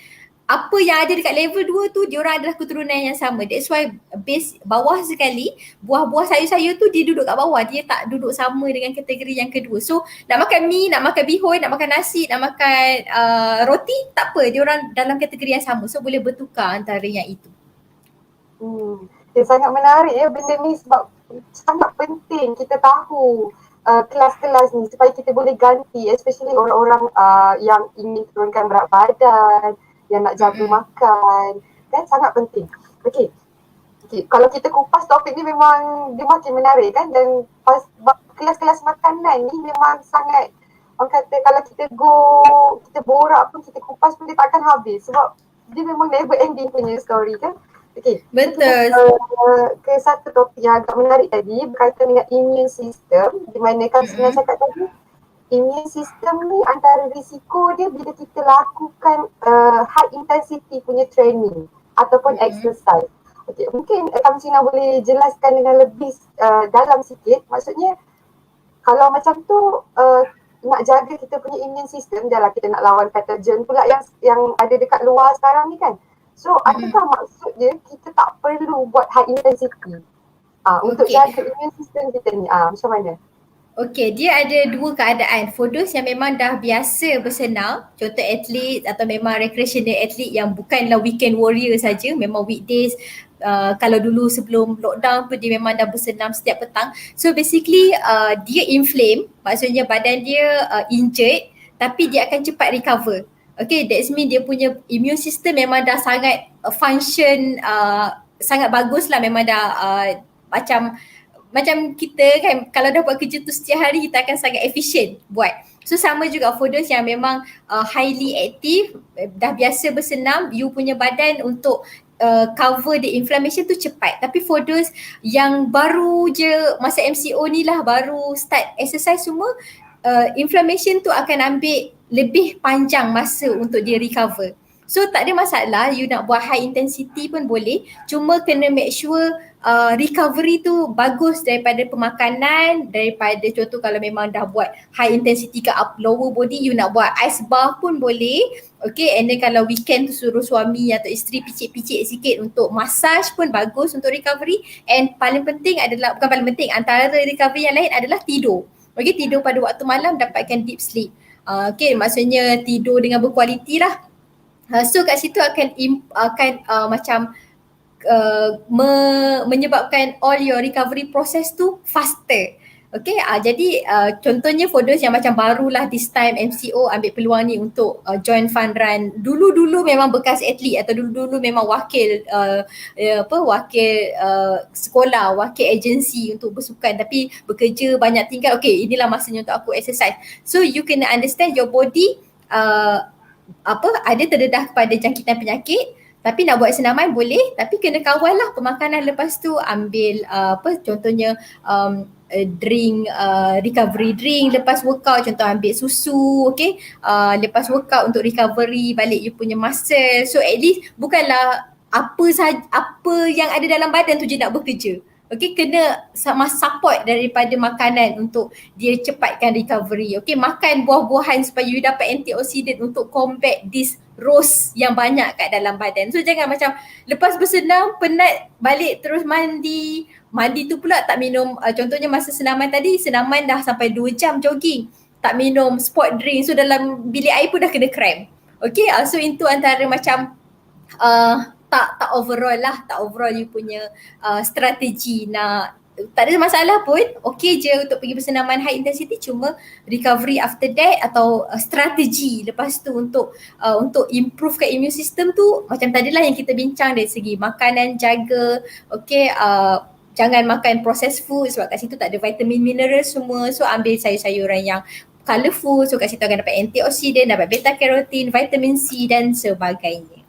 apa yang ada dekat level 2 tu diorang adalah keturunan yang sama. That's why base bawah sekali, buah-buah sayur-sayur tu dia duduk kat bawah. Dia tak duduk sama dengan kategori yang kedua. So nak makan mi, nak makan bihun, nak makan nasi, nak makan roti, tak apa. Diorang dalam kategori yang sama. So boleh bertukar antara yang itu. Dia sangat menarik ya benda ni sebab sangat penting kita tahu kelas-kelas ni supaya kita boleh ganti, especially orang-orang yang ingin turunkan berat badan, yang nak jaga makan, kan sangat penting. Okey, kalau kita kupas topik ni memang dia makin menarik kan, dan kelas-kelas makanan ni memang sangat, orang kata kalau kita borak pun, kita kupas pun dia takkan habis sebab dia memang never ending punya story kan. Okey, betul. Ke satu topik yang agak menarik tadi berkaitan dengan immune system, di mana kan sebenarnya cakap tadi immune system ni antara risiko dia bila kita lakukan high intensity punya training ataupun exercise. Okay, mungkin Kak Cina boleh jelaskan dengan lebih dalam sikit. Maksudnya kalau macam tu nak jaga kita punya immune system, janganlah kita nak lawan pathogen pula yang ada dekat luar sekarang ni kan. So adakah maksudnya kita tak perlu buat high intensity untuk jaga immune system kita ni? Macam mana? Okey, dia ada dua keadaan. For those yang memang dah biasa bersenam, contoh atlet atau memang recreational atlet yang bukanlah weekend warrior saja, memang weekdays, kalau dulu sebelum lockdown pun dia memang dah bersenam setiap petang. So basically dia inflame, maksudnya badan dia injured, tapi dia akan cepat recover. Okay, that's mean dia punya immune system memang dah sangat function sangat bagus lah, memang dah macam kita kan kalau dah buat kerja tu setiap hari kita akan sangat efisien buat. So sama juga for those yang memang highly active, dah biasa bersenam, you punya badan untuk cover the inflammation tu cepat. Tapi for those yang baru je masa MCO ni lah, baru start exercise semua, inflammation tu akan ambil lebih panjang masa untuk dia recover. So tak ada masalah, you nak buat high intensity pun boleh, cuma kena make sure recovery tu bagus daripada pemakanan, daripada contoh kalau memang dah buat high intensity ke lower body, you nak buat ice bath pun boleh. Okay, and then kalau weekend tu suruh suami atau isteri picit-picit sikit untuk massage pun bagus untuk recovery. And paling penting adalah, bukan paling penting, antara recovery yang lain adalah tidur. Okay, tidur pada waktu malam, dapatkan deep sleep. Okay, maksudnya tidur dengan berkualiti lah. So kat situ akan macam menyebabkan all your recovery process tu faster. Okay, jadi contohnya for those yang macam barulah this time MCO ambil peluang ni untuk join fun run. Dulu-dulu memang bekas atlet atau dulu-dulu memang wakil wakil sekolah, wakil agensi untuk bersukan tapi bekerja banyak tinggal. Okay, inilah masanya untuk aku exercise. So you kena understand your body ada terdedah kepada jangkitan penyakit, tapi nak buat senaman boleh, tapi kena kawal lah pemakanan. Lepas tu ambil contohnya drink, recovery drink lepas workout, contoh ambil susu, okay, lepas workout untuk recovery balik you punya muscle. So at least bukanlah apa yang ada dalam badan tu je nak bekerja. Okay, kena sama support daripada makanan untuk dia cepatkan recovery. Okay, makan buah-buahan supaya you dapat antioxidant untuk combat this rose yang banyak kat dalam badan. So jangan macam lepas bersenam penat balik terus mandi. Mandi tu pula tak minum, contohnya masa senaman tadi, senaman dah sampai 2 jam jogging, tak minum sport drink. So dalam bilik air pun dah kena cramp. Okay, so itu antara macam tak overall lah, tak overall you punya strategi nak. Tak ada masalah pun, okay je untuk pergi bersenaman high intensity, cuma recovery after that atau strategi lepas tu untuk improvekan immune system tu macam tadilah yang kita bincang dari segi makanan jaga, okay, jangan makan processed food sebab kat situ tak ada vitamin mineral semua. So ambil sayur-sayuran yang colourful, so kat situ akan dapat antioxidant, dapat beta carotene, vitamin C dan sebagainya.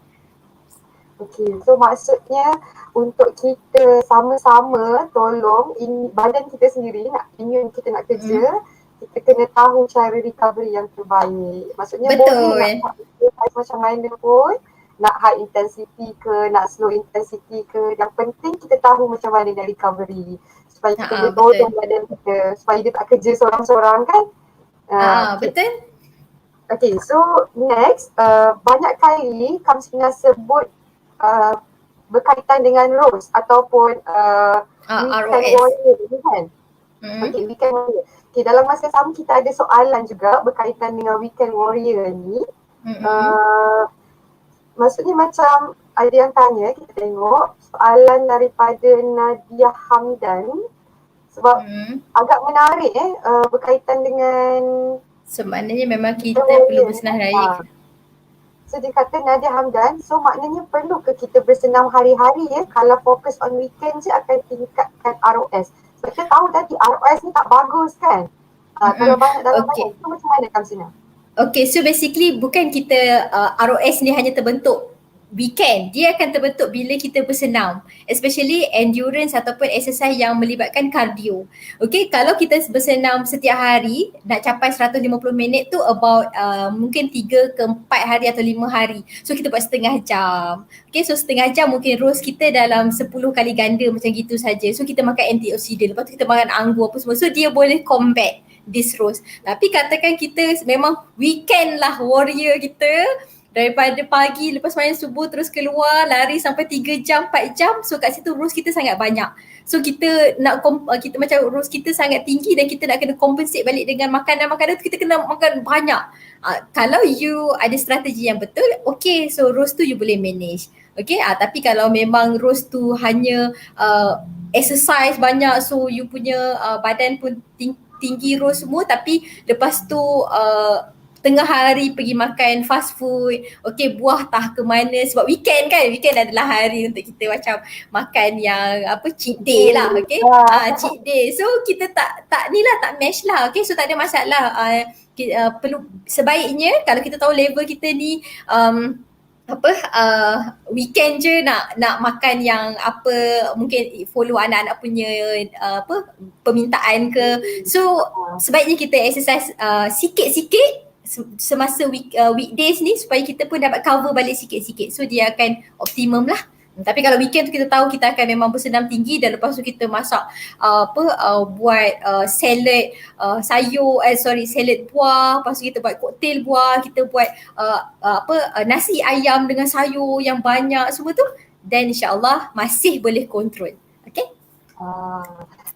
Okay, so maksudnya untuk kita sama-sama tolong badan kita sendiri, immune kita nak kerja, kita kena tahu cara recovery yang terbaik. Maksudnya boleh nak exercise macam mana pun, nak high intensity ke, nak slow intensity ke, yang penting kita tahu macam mana nak recovery supaya kita boleh tolong badan kita, supaya dia tak kerja seorang-seorang kan. Betul. Okay, so next, banyak kali Kamsina sebut berkaitan dengan ROS ataupun weekend warrior kan? Okay, weekend warrior. Okay, dalam masa sama kita ada soalan juga berkaitan dengan weekend warrior ni. Maksudnya macam ada yang tanya, kita tengok soalan daripada Nadia Hamdan sebab agak menarik berkaitan dengan sebenarnya memang kita perlu bersenam hari. So dia kata Nadia Hamdan, so maknanya perlu ke kita bersenam hari-hari kalau fokus on weekend je akan tingkatkan ROS. So kita tahu tadi ROS ni tak bagus kan? Kalau banyak dalam badan tu macam mana Kamsina? Okay, so basically bukan kita ROS ni hanya terbentuk weekend, dia akan terbentuk bila kita bersenam, especially endurance ataupun exercise yang melibatkan cardio. Okay, kalau kita bersenam setiap hari nak capai 150 minit tu about mungkin 3 ke 4 hari atau 5 hari. So kita buat setengah jam. Okay, so setengah jam mungkin ROS kita dalam 10 kali ganda macam gitu saja. So kita makan antioxidant, lepas tu kita makan anggur apa semua. So dia boleh combat this ROS. Tapi katakan kita memang weekend lah warrior kita, daripada pagi lepas main subuh terus keluar lari sampai 3 jam 4 jam, so kat situ ROS kita sangat banyak. So kita nak kita macam ROS kita sangat tinggi dan kita nak kena compensate balik dengan makanan-makanan tu, kita kena makan banyak. Kalau you ada strategi yang betul, okay, so ROS tu you boleh manage. Okay, tapi kalau memang ROS tu hanya exercise banyak, so you punya badan pun tinggi ROS semua, tapi lepas tu tengah hari pergi makan fast food, okay, buah tah ke mana, sebab weekend kan, weekend adalah hari untuk kita macam makan yang cheat day lah, okay, cheat day. So kita tak match lah, okay, so tak ada masalah. Perlu sebaiknya kalau kita tahu level kita ni weekend je nak makan yang mungkin follow anak-anak punya permintaan ke, so sebaiknya kita exercise sikit-sikit semasa weekdays ni supaya kita pun dapat cover balik sikit-sikit, so dia akan optimum lah. Tapi kalau weekend tu kita tahu kita akan memang bersenam tinggi dan lepas tu kita masak buat salad salad buah, lepas tu kita buat koktail buah, kita buat nasi ayam dengan sayur yang banyak semua tu, dan insyaAllah masih boleh kontrol. Okay?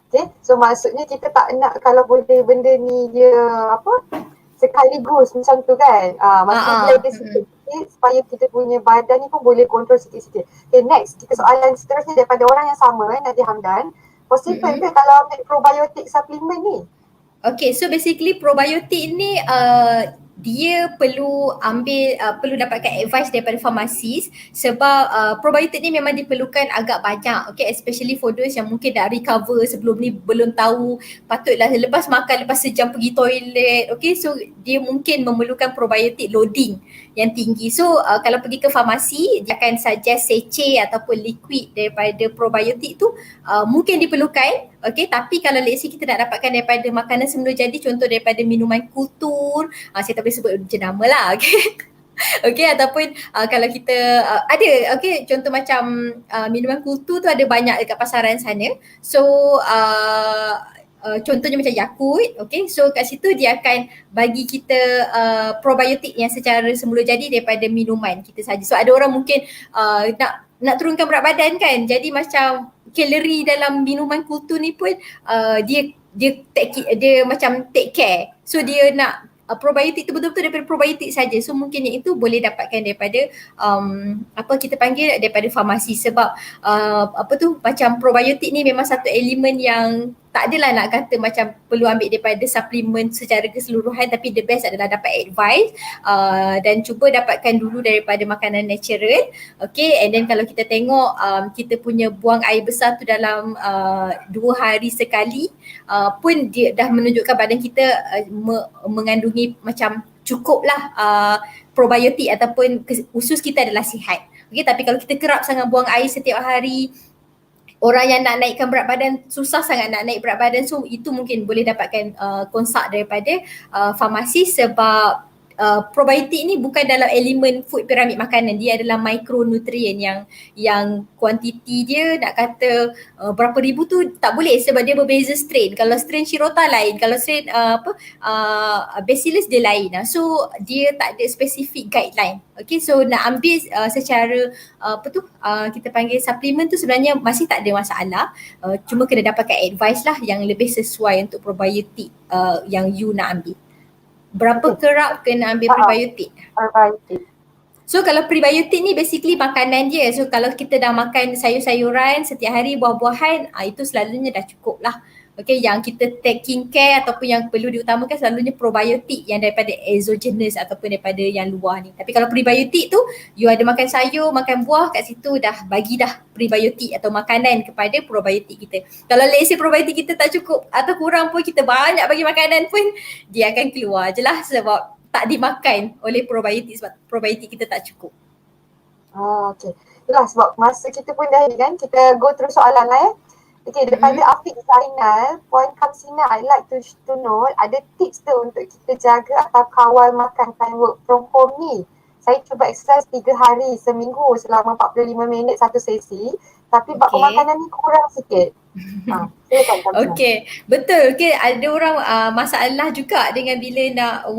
Okay, so maksudnya kita tak nak kalau boleh benda ni dia sekaligus macam tu kan. Maksudnya dia sikit-sikit supaya kita punya badan ni pun boleh kontrol sikit-sikit. Okay, next kita soalan seterusnya daripada orang yang sama, Nadia Hamdan. Possible ke kalau ambil probiotik supplement ni? Okay, so basically probiotik ni dia perlu ambil perlu dapatkan advice daripada farmasis sebab probiotik ni memang diperlukan agak banyak, okay, especially for those yang mungkin dah recover sebelum ni belum tahu patutlah lepas makan lepas sejam pergi toilet, okay, so dia mungkin memerlukan probiotik loading yang tinggi. So kalau pergi ke farmasi dia akan suggest sachet ataupun liquid daripada probiotik tu mungkin diperlukan. Okay, tapi kalau let's say kita nak dapatkan daripada makanan semula jadi, contoh daripada minuman kultur, saya tak boleh sebut jenama lah, okay. Okay, ataupun kalau kita ada, okay, contoh macam minuman kultur tu ada banyak dekat pasaran sana. So contohnya macam Yakult, okay, so kat situ dia akan bagi kita probiotik yang secara semula jadi daripada minuman kita saja. So ada orang mungkin nak turunkan berat badan kan, jadi macam kalori dalam minuman kultur ni pun dia macam take care. So dia nak probiotik tu betul-betul daripada probiotik saja. So mungkin yang itu boleh dapatkan daripada apa kita panggil daripada farmasi sebab macam probiotik ni memang satu elemen yang tak adalah nak kata macam perlu ambil daripada suplemen secara keseluruhan, tapi the best adalah dapat advice dan cuba dapatkan dulu daripada makanan natural. Okay, and then kalau kita tengok kita punya buang air besar tu dalam 2 hari sekali pun dia dah menunjukkan badan kita mengandungi macam cukup lah probiotik ataupun usus kita adalah sihat. Okay, tapi kalau kita kerap sangat buang air setiap hari, orang yang nak naikkan berat badan susah sangat nak naik berat badan, so itu mungkin boleh dapatkan konsak daripada farmasi sebab probiotik ni bukan dalam elemen food pyramid makanan, dia adalah micronutrient yang kuantiti dia nak kata berapa ribu tu tak boleh sebab dia berbeza strain. Kalau strain Shirota lain, kalau strain Bacillus dia lain. So dia tak ada specific guideline. Okay, so nak ambil secara kita panggil suplemen tu sebenarnya masih tak ada masalah. Cuma kena dapatkan advice lah yang lebih sesuai untuk probiotik yang you nak ambil. Berapa kerap kena ambil prebiotik? Probiotik. So kalau prebiotik ni basically makanan je. So kalau kita dah makan sayur-sayuran setiap hari, buah-buahan, itu selalunya dah cukup lah. Okay, yang kita taking care ataupun yang perlu diutamakan selalunya probiotik yang daripada exogenous ataupun daripada yang luar ni. Tapi kalau prebiotik tu, you ada makan sayur, makan buah, kat situ dah bagi dah prebiotik atau makanan kepada probiotik kita. Kalau let's say probiotik kita tak cukup atau kurang pun, kita banyak bagi makanan pun, dia akan keluar je lah sebab tak dimakan oleh probiotik sebab probiotik kita tak cukup. Okay. Itulah sebab masa kita pun dah kan, kita go through soalan lah Okay, daripada Afiq Zainal, Puan Kamsina, I like to know ada tips tu untuk kita jaga atau kawal makan time work from home ni. Saya cuba exercise 3 hari seminggu selama 45 minit satu sesi, tapi bab pemakanan ni kurang sikit. Okay, betul. Okay, ada orang masalah juga dengan bila nak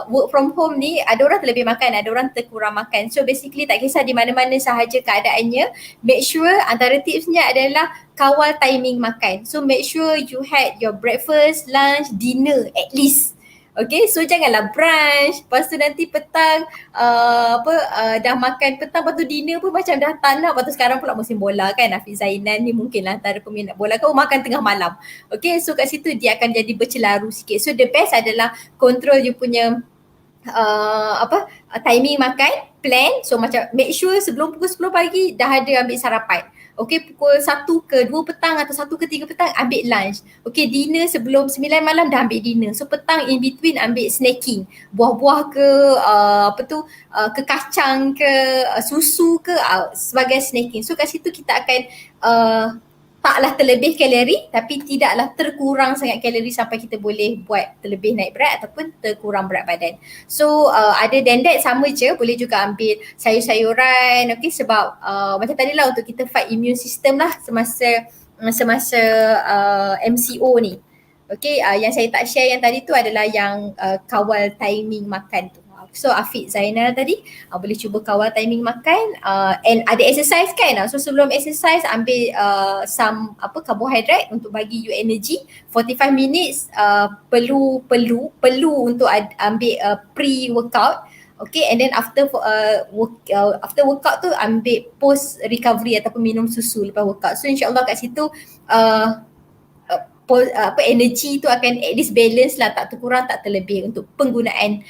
work from home ni, ada orang terlebih makan, ada orang terkurang makan. So basically tak kisah di mana-mana sahaja keadaannya, make sure antara tipsnya adalah kawal timing makan. So make sure you had your breakfast, lunch, dinner at least. Okay, so janganlah brunch, lepas tu nanti petang dah makan petang, lepas tu dinner pun macam dah tak nak. Lepas tu sekarang pula musim bola kan, Afiq Zainal ni mungkinlah antara peminat bola, kau makan tengah malam. Okay, so kat situ dia akan jadi bercelaru sikit. So the best adalah control you punya timing makan, plan. So macam make sure sebelum pukul 10 pagi dah ada ambil sarapan. Okay, pukul 1 ke 2 petang atau 1 ke 3 petang ambil lunch. Okay, dinner sebelum 9 malam dah ambil dinner. So petang in between ambil snacking. Buah-buah ke ke kacang ke susu ke sebagai snacking. So kat situ kita akan taklah terlebih kalori tapi tidaklah terkurang sangat kalori sampai kita boleh buat terlebih naik berat ataupun terkurang berat badan. So ada than that sama je, boleh juga ambil sayur-sayuran, okay, sebab macam tadi lah untuk kita fight immune system lah semasa MCO ni. Okay, yang saya tak share yang tadi tu adalah yang kawal timing makan tu. So Afiq Zainal tadi boleh cuba kawal timing makan and ada exercise kan. So sebelum exercise ambil some carbohydrate untuk bagi you energy. 45 minutes perlu untuk ambil pre-workout. Okay, and then after workout tu ambil post recovery ataupun minum susu lepas workout. So insyaAllah kat situ energy tu akan at least balance lah, tak terkurang tak terlebih untuk penggunaan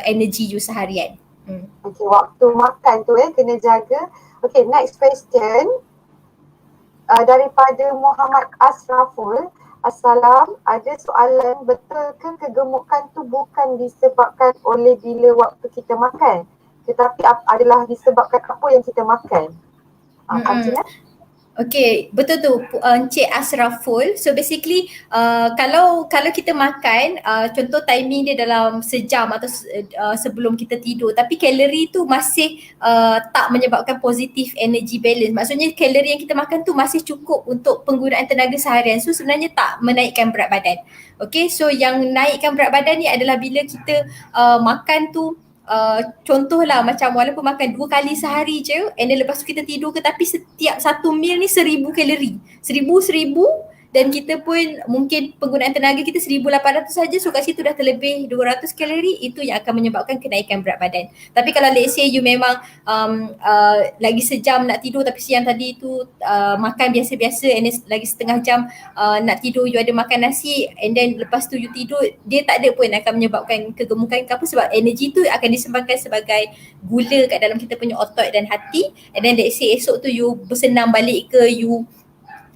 energy you seharian. Okay, waktu makan tu kena jaga. Okay, next question daripada Muhammad Asraful. Assalam, ada soalan, betul ke kegemukan tu bukan disebabkan oleh bila waktu kita makan, tetapi adalah disebabkan apa yang kita makan? Cina? Okay, betul tu Encik Asraful. So basically kalau kita makan, contoh timing dia dalam sejam atau sebelum kita tidur, tapi kalori tu masih tak menyebabkan positif energy balance. Maksudnya kalori yang kita makan tu masih cukup untuk penggunaan tenaga seharian. So sebenarnya tak menaikkan berat badan. Okay, so yang naikkan berat badan ni adalah bila kita makan tu contohlah macam walaupun makan 2 kali sehari je and then lepas tu kita tidur ke, tapi setiap satu meal ni 1000 kalori. 1000 dan kita pun mungkin penggunaan tenaga kita 1800 saja, so kat situ dah terlebih 200 kalori, itu yang akan menyebabkan kenaikan berat badan. Tapi kalau let's say you memang lagi sejam nak tidur tapi siang tadi tu makan biasa-biasa and then lagi setengah jam nak tidur you ada makan nasi and then lepas tu you tidur, dia tak ada pun akan menyebabkan kegemukan ke apa, sebab energi tu akan disimpankan sebagai gula kat dalam kita punya otot dan hati, and then let's say esok tu you bersenam balik ke, you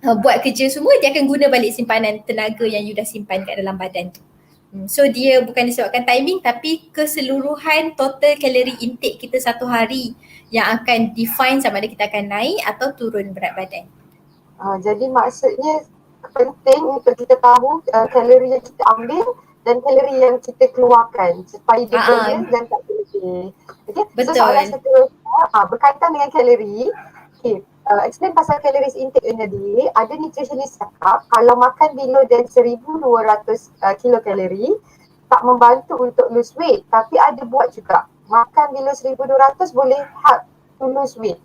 buat kerja semua, dia akan guna balik simpanan tenaga yang you dah simpan kat dalam badan tu. So dia bukan disebabkan timing, tapi keseluruhan total kalori intake kita satu hari yang akan define sama ada kita akan naik atau turun berat badan. Jadi maksudnya penting untuk kita tahu kalori yang kita ambil dan kalori yang kita keluarkan supaya dia balance dan tak terlebih. Okay? Betul. So soalan seterusnya berkaitan dengan kalori. Okay. Explain pasal calories intake in a day. Ada nutritionist cakap kalau makan below than 1200 kilokalori tak membantu untuk lose weight, tapi ada buat juga. Makan below 1200 boleh help to lose weight.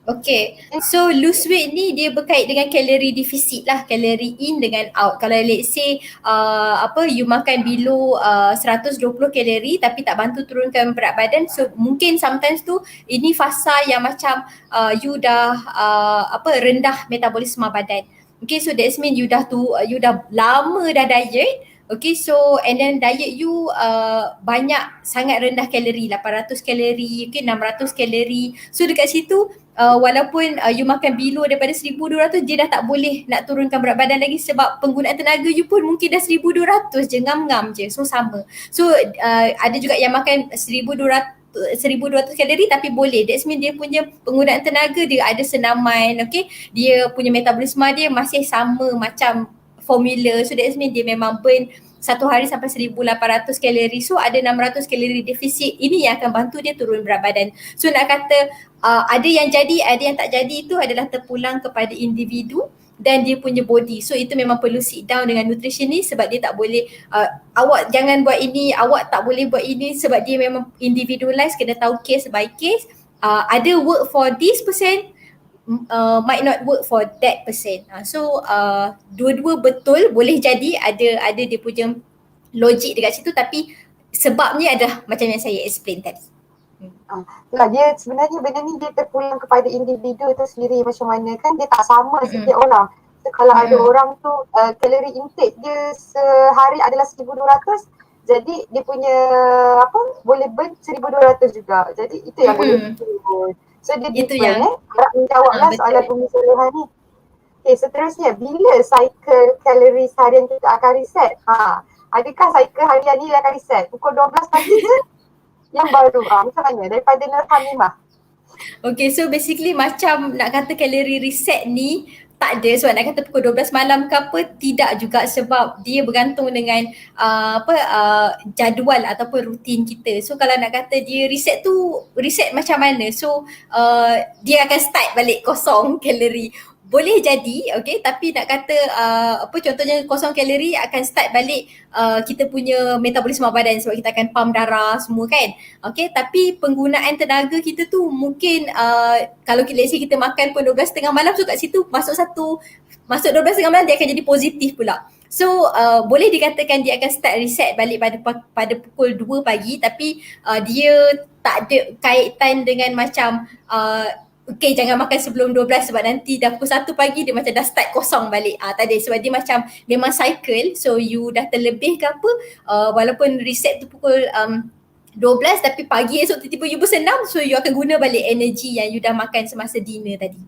Okay, so lose weight ni dia berkait dengan kalori deficit lah, kalori in dengan out. Kalau let's say you makan below 120 kalori tapi tak bantu turunkan berat badan, so mungkin sometimes tu ini fasa yang macam you dah rendah metabolisme badan. Okay, so that's mean you dah lama dah diet. Okay, so and then diet you banyak sangat rendah kalori, 800 kalori, okay, 600 kalori. So dekat situ walaupun you makan below daripada 1200, dia dah tak boleh nak turunkan berat badan lagi sebab penggunaan tenaga you pun mungkin dah 1200 je, ngam-ngam je. So sama. So ada juga yang makan 1200 kalori tapi boleh. That's mean dia punya penggunaan tenaga dia ada senaman, okay. Dia punya metabolisme dia masih sama macam formula. So that means dia memang burn satu hari sampai 1800 kalori. So ada 600 kalori defisit. Ini yang akan bantu dia turun berat badan. So nak kata ada yang jadi, ada yang tak jadi, itu adalah terpulang kepada individu dan dia punya body. So itu memang perlu sit down dengan nutritionist sebab dia tak boleh awak jangan buat ini, awak tak boleh buat ini, sebab dia memang individualize, kena tahu case by case. Ada work for this person, might not work for that person. So dua-dua betul boleh jadi, ada dia punya logik dekat situ, tapi sebabnya adalah macam yang saya explain tadi. Dia sebenarnya benda ni dia terpulang kepada individu tu sendiri macam mana, kan dia tak sama setiap orang. So kalau ada orang tu kalori intake dia sehari adalah 1200, jadi dia punya boleh burn 1200 juga. Jadi itu yang boleh turun. So dia different harap menjawablah soalan Umi Soleha ni. Okay, seterusnya, bila cycle kalori harian kita akan reset? Adakah cycle harian ni akan reset? Pukul 12 pagi je? Yang baru, macam mana? Daripada Nur Hamimah. Okay, so basically macam nak kata kalori reset ni tak ada sebab nak kata pukul 12 malam ke apa, tidak juga, sebab dia bergantung dengan jadual ataupun rutin kita. So kalau nak kata dia reset tu, reset macam mana? So dia akan start balik kosong kalori. Boleh jadi, okay, tapi nak kata contohnya kosong kalori akan start balik kita punya metabolisme badan sebab kita akan pump darah semua kan. Okay, tapi penggunaan tenaga kita tu mungkin kalau let's say kita makan pun 12.30 malam, so kat situ masuk 12.30 malam dia akan jadi positif pula. So boleh dikatakan dia akan start reset balik pada pukul 2 pagi, tapi dia tak ada kaitan dengan macam okay, jangan makan sebelum 12 sebab nanti dah pukul 1 pagi dia macam dah start kosong balik. Tak ada, sebab dia macam memang cycle. So you dah terlebih ke apa, walaupun reset tu pukul 12 tapi pagi esok tiba-tiba you bersenam, so you akan guna balik energi yang you dah makan semasa dinner tadi.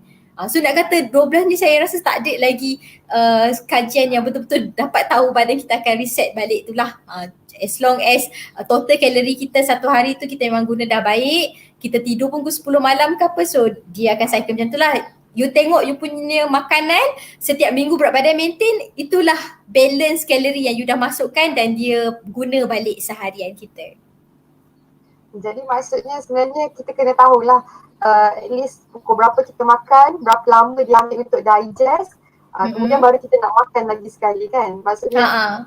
So nak kata 12 ni saya rasa tak ada lagi kajian yang betul-betul dapat tahu badan kita akan reset balik tu lah. As long as total kalori kita satu hari tu kita memang guna dah baik, kita tidur pun pukul 10 malam ke apa, so dia akan cycle macam tu lah. You tengok you punya makanan setiap minggu berat badan maintain, itulah balance kalori yang you dah masukkan dan dia guna balik seharian kita. Jadi maksudnya sebenarnya kita kena tahulah at least pukul berapa kita makan, berapa lama dia ambil untuk digest, kemudian baru kita nak makan lagi sekali kan. Maksudnya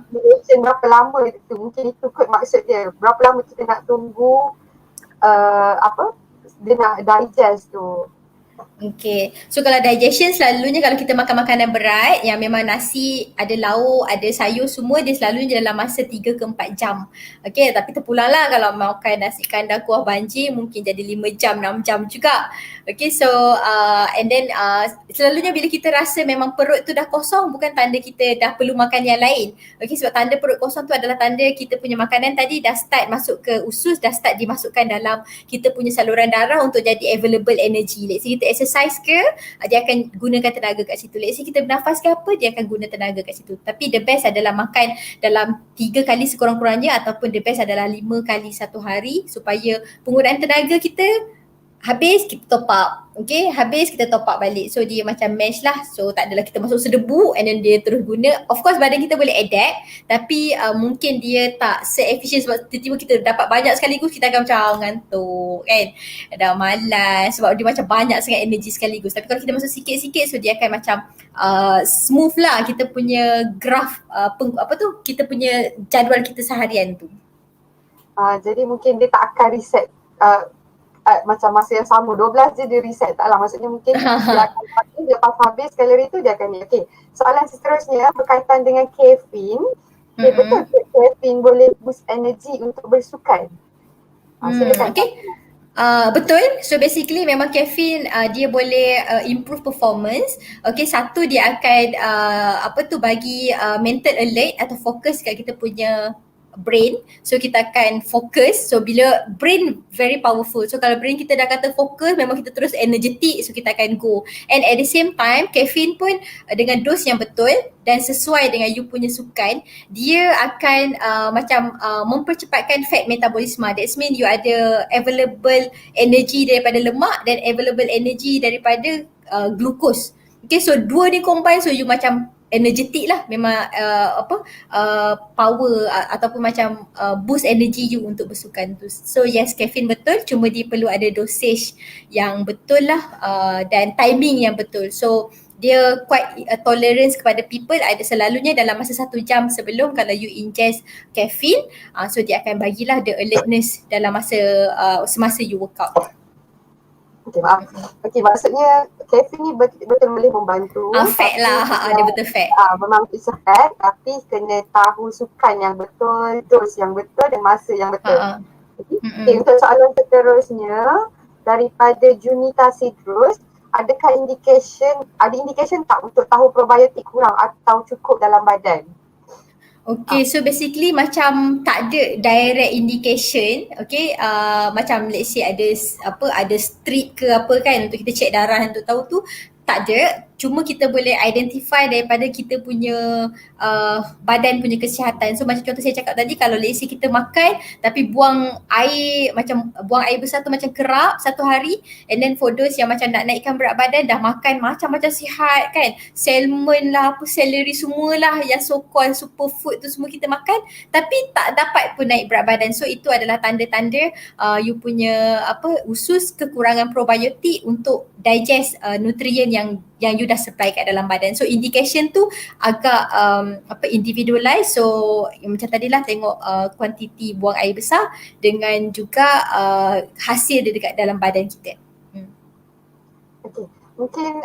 duration berapa lama itu, mungkin itu kot maksud dia. Berapa lama kita nak tunggu dia nak digest tu. Okay, so kalau digestion selalunya kalau kita makan makanan berat yang memang nasi, ada lauk, ada sayur semua, dia selalunya dalam masa 3 ke 4 jam. Okay, tapi terpulang lah kalau makan nasi kandar kuah banjir mungkin jadi 5 jam, 6 jam juga. Okay, so and then selalunya bila kita rasa memang perut tu dah kosong, bukan tanda kita dah perlu makan yang lain. Okay, sebab tanda perut kosong tu adalah tanda kita punya makanan tadi dah start masuk ke usus, dah start dimasukkan dalam kita punya saluran darah untuk jadi available energy. Let's say kita exercise ke, dia akan gunakan tenaga kat situ. Let's say kita bernafas ke apa, dia akan guna tenaga kat situ. Tapi the best adalah makan dalam 3 kali sekurang-kurangnya, ataupun the best adalah 5 kali satu hari, supaya penggunaan tenaga kita habis kita top up. Okay, habis kita top up balik. So dia macam mesh lah. So tak adalah kita masuk sedebu and then dia terus guna. Of course badan kita boleh adapt, tapi mungkin dia tak se-efficient sebab tiba-tiba kita dapat banyak sekaligus, kita akan macam ngantuk kan. Dah malas sebab dia macam banyak sangat energi sekaligus. Tapi kalau kita masuk sikit-sikit, so dia akan macam smooth lah kita punya graph, kita punya jadual kita seharian tu. Jadi mungkin dia tak akan reset macam masa yang sama 12 je dia reset, taklah, maksudnya mungkin dia akan pakai, dia lepas habis kalori tu dia akan ni. Okay, soalan seterusnya berkaitan dengan caffeine. Okay, betul ke caffeine boleh boost energi untuk bersukan? Silakan. Okay. Betul. So basically memang caffeine dia boleh improve performance. Okay, satu dia akan bagi mental alert atau fokus kat kita punya brain. So kita akan fokus. So bila brain very powerful. So kalau brain kita dah kata fokus, memang kita terus energetic, so kita akan go. And at the same time, caffeine pun dengan dos yang betul dan sesuai dengan you punya sukan, dia akan mempercepatkan fat metabolisme. That means you ada available energy daripada lemak dan available energy daripada glucose. Okay, so dua ni combine, so you macam energetic lah, memang power ataupun macam boost energy you untuk bersukan tu. So yes, caffeine betul, cuma dia perlu ada dosage yang betul lah, dan timing yang betul. So dia quite tolerance kepada people, ada selalunya dalam masa 1 jam sebelum kalau you ingest caffeine, so dia akan bagilah the alertness dalam masa semasa you workout. Okay, maaf. Okay, maksudnya caffeine ni betul-betul boleh membantu. Fat lah, dia betul fat. Memang it's a fat, tapi kena tahu sukan yang betul, dos yang betul dan masa yang betul. Okay, untuk soalan seterusnya daripada Junita Sidrus, adakah ada indication tak untuk tahu probiotik kurang atau cukup dalam badan? Okay, so basically macam tak ada direct indication. Okay, macam let's say ada streak ke apa kan untuk kita check darah untuk tahu tu, tak ada. Cuma kita boleh identify daripada kita punya badan punya kesihatan. So macam contoh saya cakap tadi, kalau let's say kita makan tapi buang air besar tu macam kerap satu hari, and then for those yang macam nak naikkan berat badan, dah makan macam-macam sihat kan, salmon lah, celery semualah yang so called superfood tu semua kita makan, tapi tak dapat pun naik berat badan. So itu adalah tanda-tanda you punya usus kekurangan probiotik untuk digest nutrien yang you dah supply kat dalam badan. So indication tu agak individualized. So macam tadilah tengok kuantiti buang air besar dengan juga hasil dia dekat dalam badan kita. Okay. Mungkin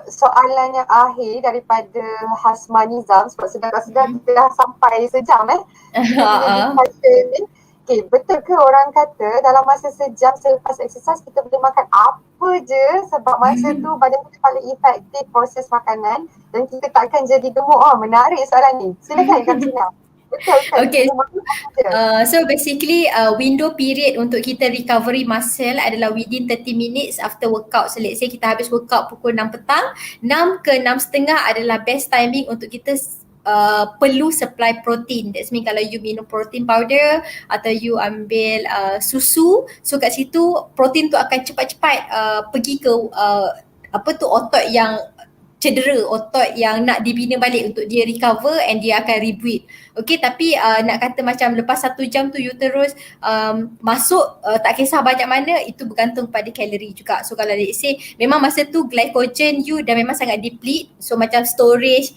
soalan yang akhir daripada Hasma Nizam, sebab sedar-sedar kita dah sampai sejam kita punya discussion ni. Okay, betul ke orang kata dalam masa sejam selepas exercise kita boleh makan apa je sebab masa tu badan kita paling efektif proses makanan dan kita tak akan jadi gemuk. Menarik soalan ni. Silakan Kak Cina. Betul kan? Okay. Boleh makan apa je? So basically window period untuk kita recovery muscle adalah within 30 minutes after workout. So let's say kita habis workout pukul 6 petang, 6 ke 6.30 adalah best timing untuk kita perlu supply protein. That's mean kalau you minum protein powder atau you ambil susu, so kat situ protein tu akan cepat-cepat pergi ke otot yang cedera, otot yang nak dibina balik untuk dia recover and dia akan rebuild. Okay, tapi nak kata macam lepas 1 jam tu you terus masuk tak kisah banyak mana, itu bergantung pada kalori juga. So kalau let's say memang masa tu glycogen you dah memang sangat deplete, so macam storage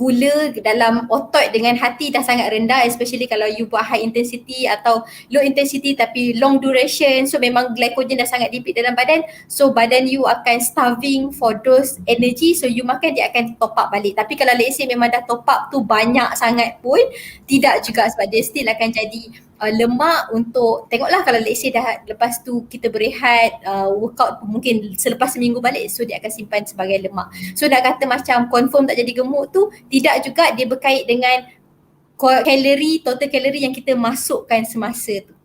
gula dalam otot dengan hati dah sangat rendah, especially kalau you buat high intensity atau low intensity tapi long duration, so memang glycogen dah sangat deplete dalam badan, so badan you akan starving for those energy, so you makan dia akan top up balik. Tapi kalau let's say memang dah top up tu banyak sangat pun tidak juga, sebab dia still akan jadi lemak untuk tengoklah kalau let's say dah lepas tu kita berehat workout mungkin selepas seminggu balik, so dia akan simpan sebagai lemak. So nak kata macam confirm tak jadi gemuk tu tidak juga, dia berkait dengan kalori, total kalori yang kita masukkan semasa tu.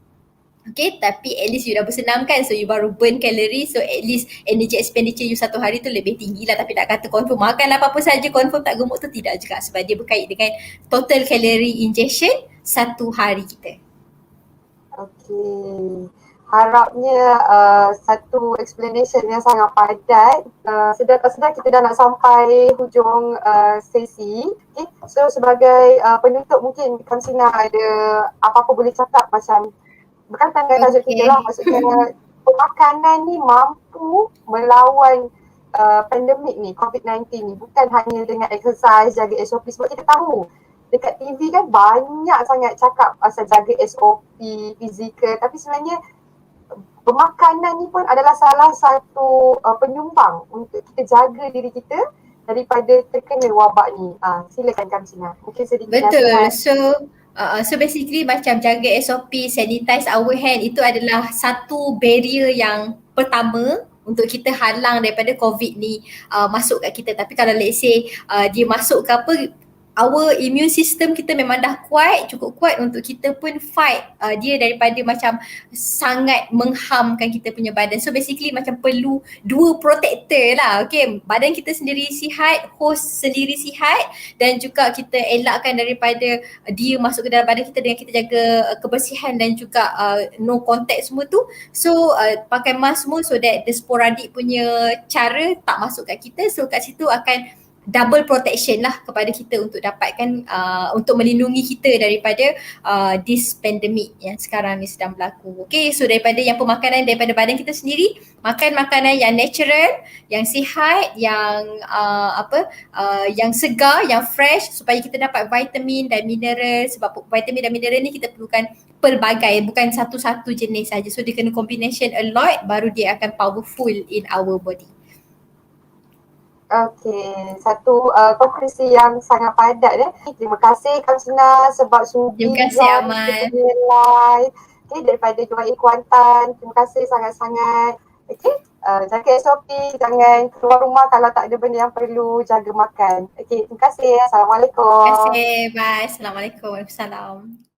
Okay, tapi at least you dah bersenam kan, so you baru burn kalori, so at least energy expenditure you satu hari tu lebih tinggi lah. Tapi nak kata confirm makan apa-apa saja confirm tak gemuk tu tidak juga, sebab dia berkait dengan total kalori injection satu hari kita. Okey. Harapnya satu explanation yang sangat padat. Sedar-sedar kita dah nak sampai hujung sesi. Okay. So sebagai penutup mungkin Kamsina ada apa-apa boleh cakap macam berkaitan dengan tajuk kita lah. Maksudnya pemakanan ni mampu melawan pandemik ni, COVID-19 ni. Bukan hanya dengan exercise, jaga SOP, sebab kita tahu dekat TV kan banyak sangat cakap pasal jaga SOP, fizikal, tapi sebenarnya pemakanan ni pun adalah salah satu penyumbang untuk kita jaga diri kita daripada terkena wabak ni. Silakan Kamsina. Mungkin sedikit betul. nasihat. So basically macam jaga SOP, sanitize our hand, itu adalah satu barrier yang pertama untuk kita halang daripada COVID ni masuk kat kita. Tapi kalau let's say dia masuk ke apa, our immune system kita memang dah kuat, cukup kuat untuk kita pun fight dia daripada macam sangat menghamkan kita punya badan. So basically macam perlu dua protector lah. Okay, badan kita sendiri sihat, host sendiri sihat, dan juga kita elakkan daripada dia masuk ke dalam badan kita dengan kita jaga kebersihan dan juga no contact semua tu. So pakai mask semua so that the sporadik punya cara tak masuk kat kita. So kat situ akan double protection lah kepada kita untuk dapatkan untuk melindungi kita daripada this pandemic yang sekarang ni sedang berlaku. Okay, so daripada yang pemakanan daripada badan kita sendiri, makan makanan yang natural, yang sihat, yang yang segar, yang fresh, supaya kita dapat vitamin dan mineral. Sebab vitamin dan mineral ni kita perlukan pelbagai, bukan satu-satu jenis saja. So dia kena combination a lot baru dia akan powerful in our body. Okey, satu konklusi yang sangat padat. Terima kasih Kamsina sebab sudi Terima kasih Amal. live. Okay, daripada UAE Kuantan, terima kasih sangat-sangat. Okay, jaga SOP, jangan keluar rumah kalau tak ada benda yang perlu, jaga makan. Okay, terima kasih. Assalamualaikum. Terima kasih, bye. Assalamualaikum. Waalaikumsalam.